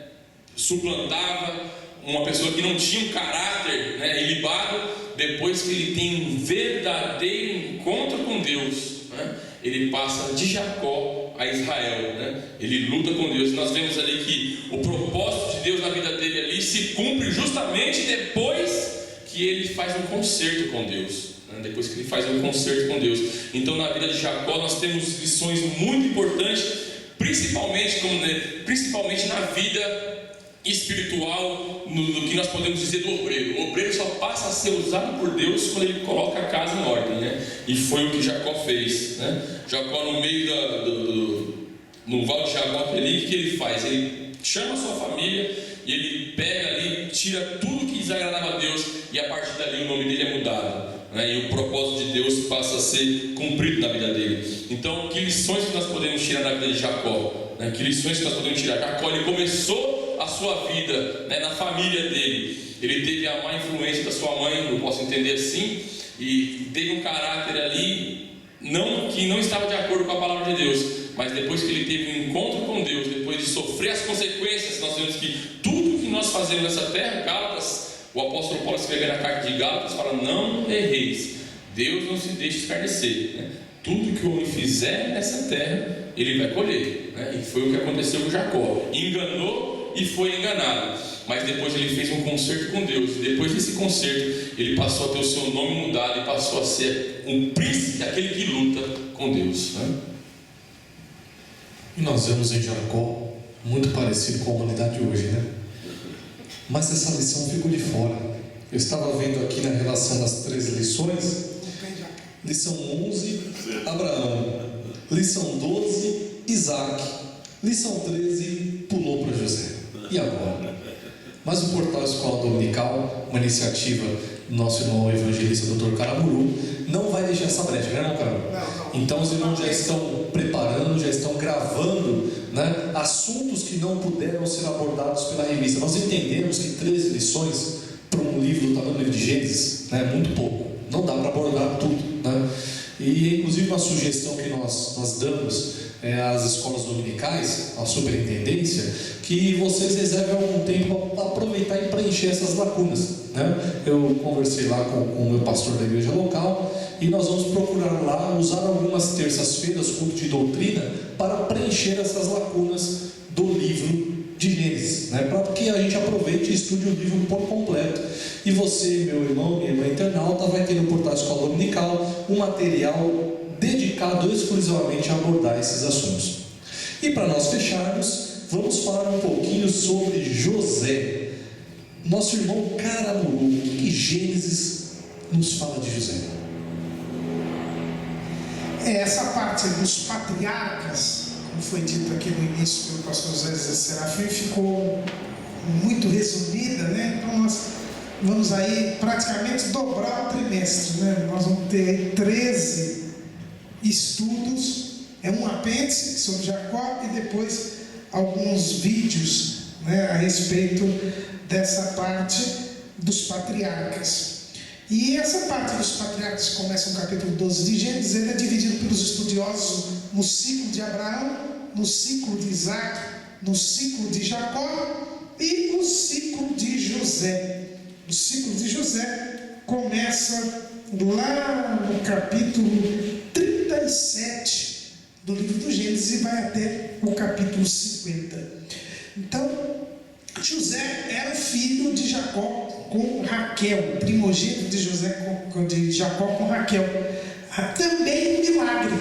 suplantava, uma pessoa que não tinha um caráter, né, ilibado. Depois que ele tem um verdadeiro encontro com Deus, né, ele passa de Jacó a Israel, né? Ele luta com Deus. Nós vemos ali que o propósito de Deus na vida dele ali se cumpre justamente depois que ele faz um concerto com Deus, né? Depois que ele faz um concerto com Deus. Então na vida de Jacó nós temos lições muito importantes, principalmente na vida espiritual, no que nós podemos dizer do obreiro. O obreiro só passa a ser usado por Deus quando ele coloca a casa em ordem, né? E foi o que Jacó fez, né? Jacó, no meio no Val de Jaboque ali, o que ele faz? Ele chama a sua família e ele pega ali, tira tudo que desagradava a Deus, e a partir dali o nome dele é mudado, né? E o propósito de Deus passa a ser cumprido na vida dele. Então, que lições que nós podemos tirar da vida de Jacó, né? Que lições que nós podemos tirar? Jacó, ele começou a sua vida, né, na família dele. Ele teve a má influência da sua mãe, eu posso entender assim, e teve um caráter ali que não estava de acordo com a palavra de Deus. Mas depois que ele teve um encontro com Deus, depois de sofrer as consequências, nós vemos que tudo que nós fazemos nessa terra, Gálatas, o apóstolo Paulo escrevendo na carta de Gálatas fala: não erreis, Deus não se deixa escarnecer, né? Tudo que o homem fizer nessa terra ele vai colher, né? E foi o que aconteceu com Jacó. Enganou e foi enganado, mas depois ele fez um concerto com Deus. Depois desse concerto, ele passou a ter o seu nome mudado e passou a ser um príncipe, aquele que luta com Deus, né? E nós vemos em Jacó muito parecido com a humanidade hoje, né? Mas essa lição ficou de fora. Eu estava vendo aqui na relação das 3 lições. Lição 11, Abraão. Lição 12, Isaac. Lição 13, pulou para José. E agora? Mas o Portal Escola Dominical, uma iniciativa do nosso irmão evangelista Dr. Caramuru, não vai deixar essa brecha, né, irmão Caramuru? Então os irmãos já estão preparando, já estão gravando, né, assuntos que não puderam ser abordados pela revista. Nós entendemos que 13 lições para um livro do tamanho do livro de Gênesis, né, é muito pouco. Não dá para abordar tudo, né? E inclusive uma sugestão que nós damos às escolas dominicais, à superintendência, que vocês reservem algum tempo para aproveitar e preencher essas lacunas, né? Eu conversei lá com o meu pastor da igreja local e nós vamos procurar lá usar algumas terças-feiras, culto de doutrina, para preencher essas lacunas do livro de Gênesis, né? Para que a gente aproveite e estude o livro por completo. E você, meu irmão, minha irmã internauta, vai ter no Portal Escola Dominical um material dedicado exclusivamente a abordar esses assuntos. E para nós fecharmos, vamos falar um pouquinho sobre José. Nosso irmão Caramuru, o que Gênesis nos fala de José? Essa parte dos patriarcas, como foi dito aqui no início pelo pastor José Serafim, ficou muito resumida, né? Então nós vamos aí praticamente dobrar o trimestre, né? Nós vamos ter aí 13 estudos, um apêndice sobre Jacó e depois alguns vídeos, né, a respeito dessa parte dos patriarcas. E essa parte dos patriarcas que começa no capítulo 12 de Gênesis, ele é dividido pelos estudiosos no ciclo de Abraão, no ciclo de Isaac, no ciclo de Jacó e no ciclo de José. O ciclo de José começa lá no capítulo 37 do livro do Gênesis e vai até o capítulo 50. Então, José era filho de Jacó com Raquel, primogênito de Jacó com Raquel. Também um milagre,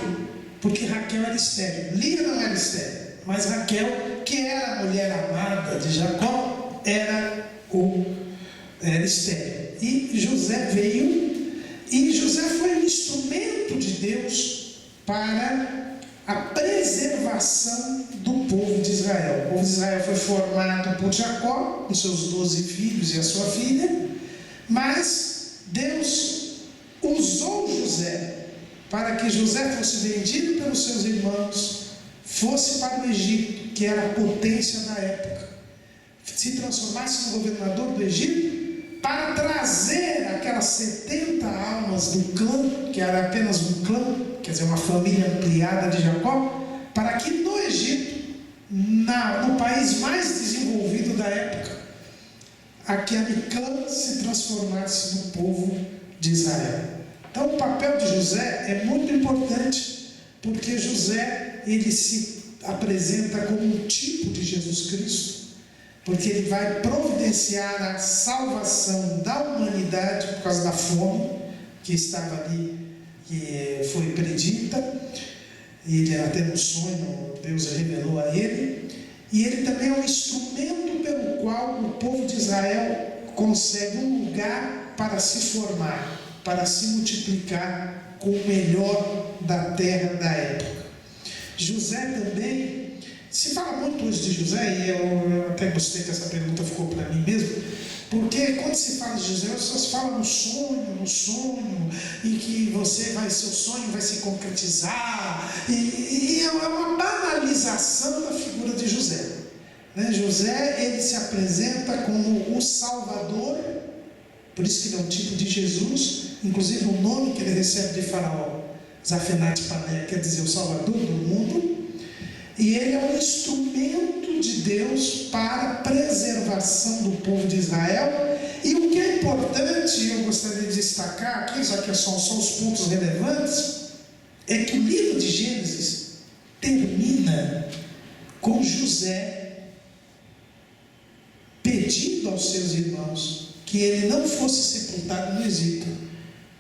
porque Raquel era estéril. Lia não era estéril, mas Raquel, que era a mulher amada de Jacó, era estéril. E José veio, e José foi um instrumento de Deus para a preservação do povo de Israel. O povo de Israel foi formado por Jacó, com seus 12 filhos e a sua filha, mas Deus usou José para que José fosse vendido pelos seus irmãos, fosse para o Egito, que era a potência da época, se transformasse no governador do Egito, para trazer aquelas 70 almas do clã, que era apenas um clã, quer dizer, uma família ampliada de Jacó, para que no Egito, no país mais desenvolvido da época, aquele clã se transformasse no povo de Israel. Então o papel de José é muito importante, porque José, ele se apresenta como um tipo de Jesus Cristo, porque ele vai providenciar a salvação da humanidade por causa da fome que estava ali, que foi predita. Ele até no sonho Deus revelou a ele, e ele também é um instrumento pelo qual o povo de Israel consegue um lugar para se formar, para se multiplicar com o melhor da terra da época. José também, se fala muito hoje de José, e eu até gostei que essa pergunta ficou para mim mesmo, porque quando se fala de José, as pessoas falam no sonho, e que seu sonho vai se concretizar, e é uma banalização da figura de José. Né? José, ele se apresenta como o Salvador, por isso que ele é um tipo de Jesus, inclusive o nome que ele recebe de Faraó, Zafenat Paneah, quer dizer o Salvador do mundo. E ele é um instrumento de Deus para a preservação do povo de Israel. E o que é importante, eu gostaria de destacar aqui, já que são os pontos relevantes, é que o livro de Gênesis termina com José pedindo aos seus irmãos que ele não fosse sepultado no Egito,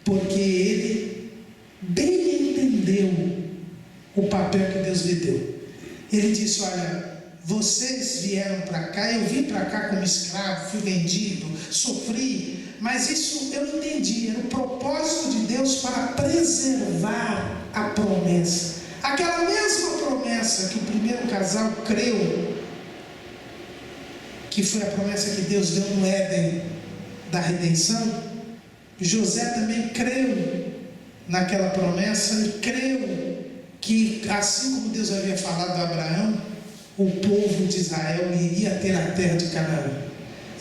porque ele bem entendeu o papel que Deus lhe deu. Ele disse: olha, vocês vieram para cá, eu vim para cá como escravo, fui vendido, sofri, mas isso eu entendi, era o propósito de Deus para preservar a promessa. Aquela mesma promessa que o primeiro casal creu, que foi a promessa que Deus deu no Éden da redenção, José também creu naquela promessa e creu que, assim como Deus havia falado a Abraão, o povo de Israel iria ter a terra de Canaã.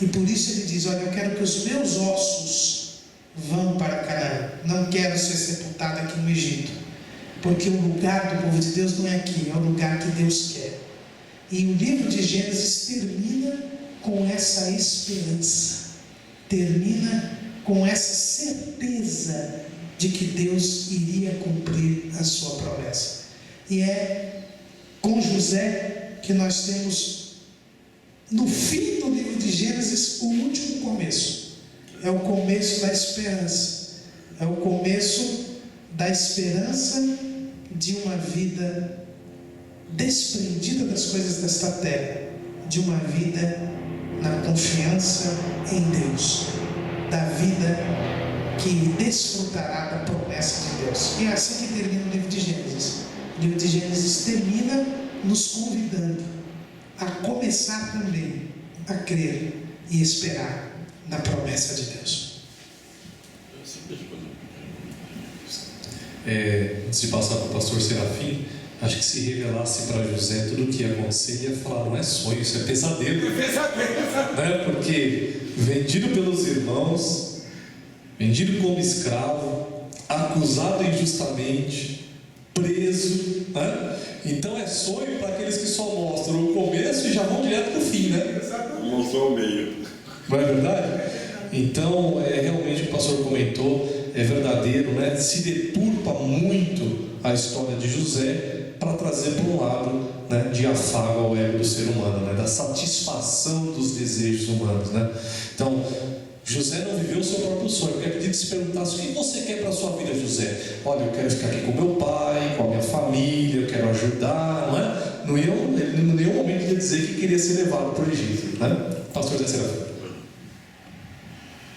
E por isso ele diz: olha, eu quero que os meus ossos vão para Canaã, não quero ser sepultado aqui no Egito, porque o lugar do povo de Deus não é aqui, é o lugar que Deus quer. E o livro de Gênesis termina com essa esperança, termina com essa certeza de que Deus iria cumprir a sua promessa. E é com José que nós temos, no fim do livro de Gênesis, o último começo. É o começo da esperança. É o começo da esperança de uma vida desprendida das coisas desta terra, de uma vida na confiança em Deus, da vida que desfrutará da promessa de Deus. E é assim que termina o livro de Gênesis. O livro de Gênesis termina nos convidando a começar também a crer e esperar na promessa de Deus. Antes de passar para o pastor Serafim, acho que se revelasse para José tudo o que ia acontecer, ele ia falar: não é sonho, isso é pesadelo. É pesadelo. Né? Porque vendido pelos irmãos, vendido como escravo, acusado injustamente, preso, né? Então é sonho para aqueles que só mostram o começo e já vão direto para o fim, né? Não só o meio. Não é verdade? Então, realmente o que o pastor comentou é verdadeiro, né? Se deturpa muito a história de José para trazer para um lado, né, de afago ao ego do ser humano, né, da satisfação dos desejos humanos, né? Então, José não viveu o seu próprio sonho. Eu queria pedir que se perguntasse: o que você quer para a sua vida, José? Olha, eu quero ficar aqui com meu pai, com a minha família, eu quero ajudar, não é? Ele em nenhum momento ia dizer que queria ser levado para o Egito, né? Pastor Zé Serafim.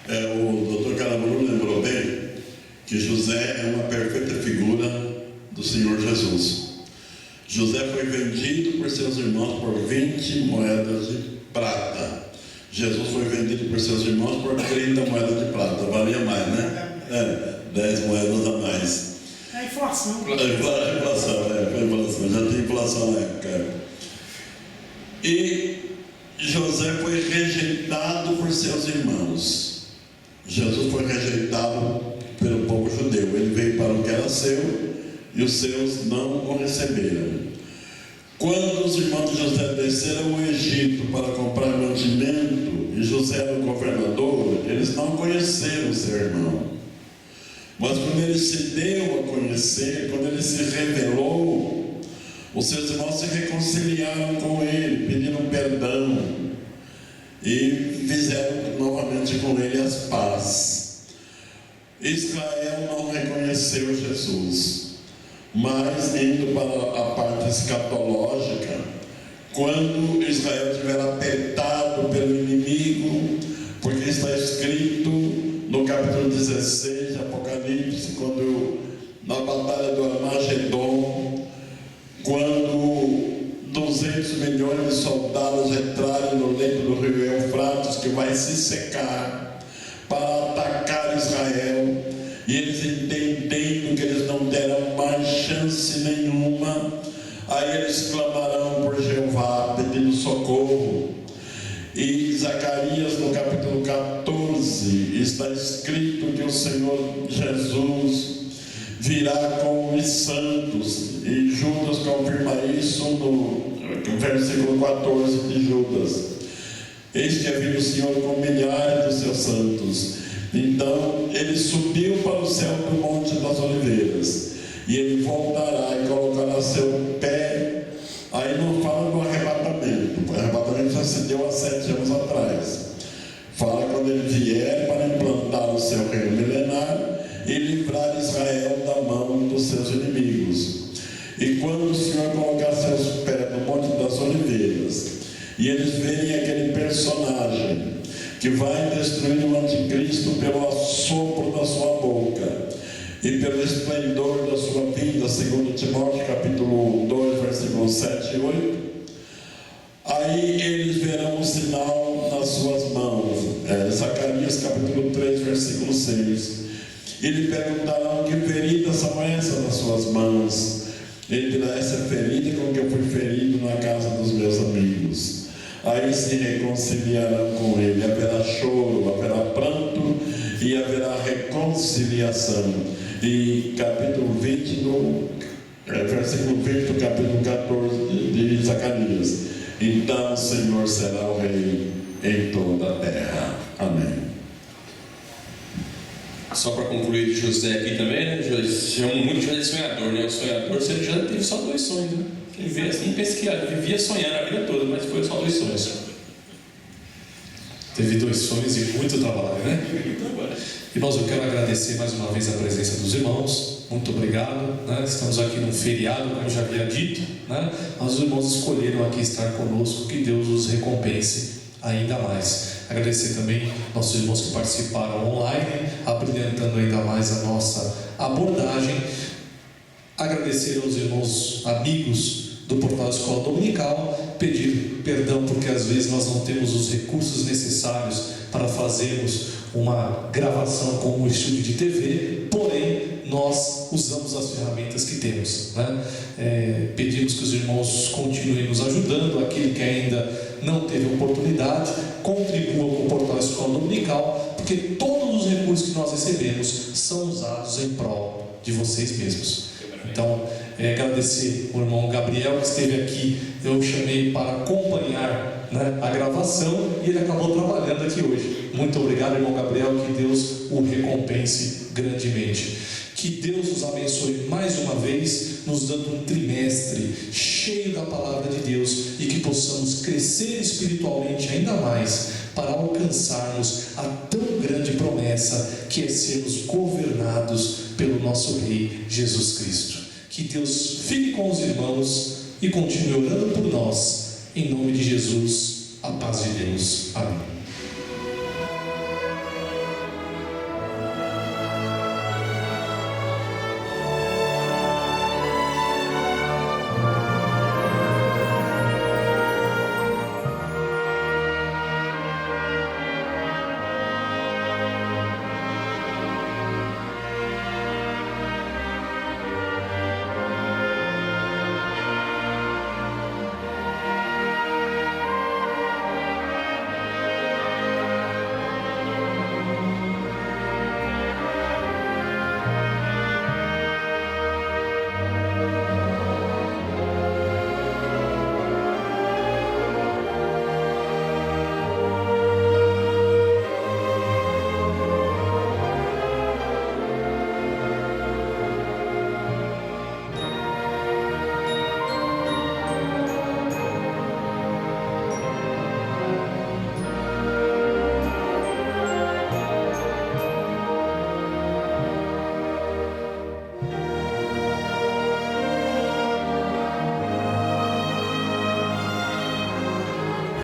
O Dr. Caraburu lembrou bem que José é uma perfeita figura do Senhor Jesus. José foi vendido por seus irmãos por 20 moedas de prata. Jesus foi vendido por seus irmãos por 30 moedas de prata. Valia mais, né? 10 moedas a mais. É inflação. Inflação. Já tem inflação na época. E José foi rejeitado por seus irmãos. Jesus foi rejeitado pelo povo judeu. Ele veio para o que era seu e os seus não o receberam. Quando os irmãos de José desceram ao Egito para comprar mantimento e José era o governador, eles não conheceram o seu irmão. Mas quando ele se deu a conhecer, quando ele se revelou, os seus irmãos se reconciliaram com ele, pediram perdão e fizeram novamente com ele as pazes. Israel não reconheceu Jesus. Mas, indo para a parte escatológica, quando Israel estiver apertado pelo inimigo, porque está escrito no capítulo 16 de Apocalipse, quando na batalha do Armagedon, quando 200 milhões de soldados entrarem no leito do rio Eufrates, que vai se secar, para atacar Israel, e eles entendendo que eles não terão mais chance nenhuma, aí eles clamarão por Jeová, pedindo socorro. E Zacarias, no capítulo 14, está escrito que o Senhor Jesus virá com os santos, e Judas confirma isso no versículo 14 de Judas: eis que havia o Senhor com milhares dos seus santos. Então ele subiu para o céu do Monte das Oliveiras, e ele voltará e colocará seu pé. Aí não fala do arrebatamento. O arrebatamento já se deu há 7 anos atrás. Fala quando ele vier para implantar o seu reino milenar e livrar Israel da mão dos seus inimigos. E quando o Senhor colocar seus pés no Monte das Oliveiras, e eles verem aquele personagem que vai destruir o anticristo pelo assopro da sua boca e pelo esplendor da sua vinda, segundo Timóteo capítulo 2, versículos 7 e 8, aí eles verão um sinal nas suas mãos. Zacarias capítulo 3, versículo 6. E lhe perguntarão: que feridas são essas nas suas mãos? Ele dirá: essa ferida com que eu fui ferido na casa dos meus amigos. Aí se reconciliarão com ele. Haverá choro, haverá pranto e haverá reconciliação. E capítulo 20, versículo 20 do capítulo 14 de Zacarias: então o Senhor será o rei em toda a terra. Amém. Só para concluir de José aqui também, né? Chamam muito de José sonhador, né? O sonhador, você já teve só 2 sonhos, né? Ele veio assim, pensa que vivia sonhando a vida toda, mas foi só 2 sonhos. Teve 2 sonhos e muito trabalho, né? Irmãos, eu quero agradecer mais uma vez a presença dos irmãos. Muito obrigado, né? Estamos aqui num feriado, como eu já havia dito, né? Mas os irmãos escolheram aqui estar conosco. Que Deus os recompense ainda mais. Agradecer também nossos irmãos que participaram online, abrilhantando ainda mais a nossa abordagem. Agradecer aos irmãos amigos do Portal Escola Dominical, pedir perdão porque às vezes nós não temos os recursos necessários para fazermos uma gravação como o estúdio de TV, porém nós usamos as ferramentas que temos, né? Pedimos que os irmãos continuem nos ajudando. Aquele que ainda não teve oportunidade, contribua com o Portal Escola Dominical, porque todos os recursos que nós recebemos são usados em prol de vocês mesmos. Então, agradecer o irmão Gabriel que esteve aqui. Eu chamei para acompanhar, né, a gravação e ele acabou trabalhando aqui hoje. Muito obrigado, irmão Gabriel, que Deus o recompense grandemente. Que Deus nos abençoe mais uma vez, nos dando um trimestre cheio da palavra de Deus e que possamos crescer espiritualmente ainda mais para alcançarmos a tão grande promessa que é sermos governados pelo nosso Rei Jesus Cristo. Que Deus fique com os irmãos e continue orando por nós. Em nome de Jesus, a paz de Deus. Amém.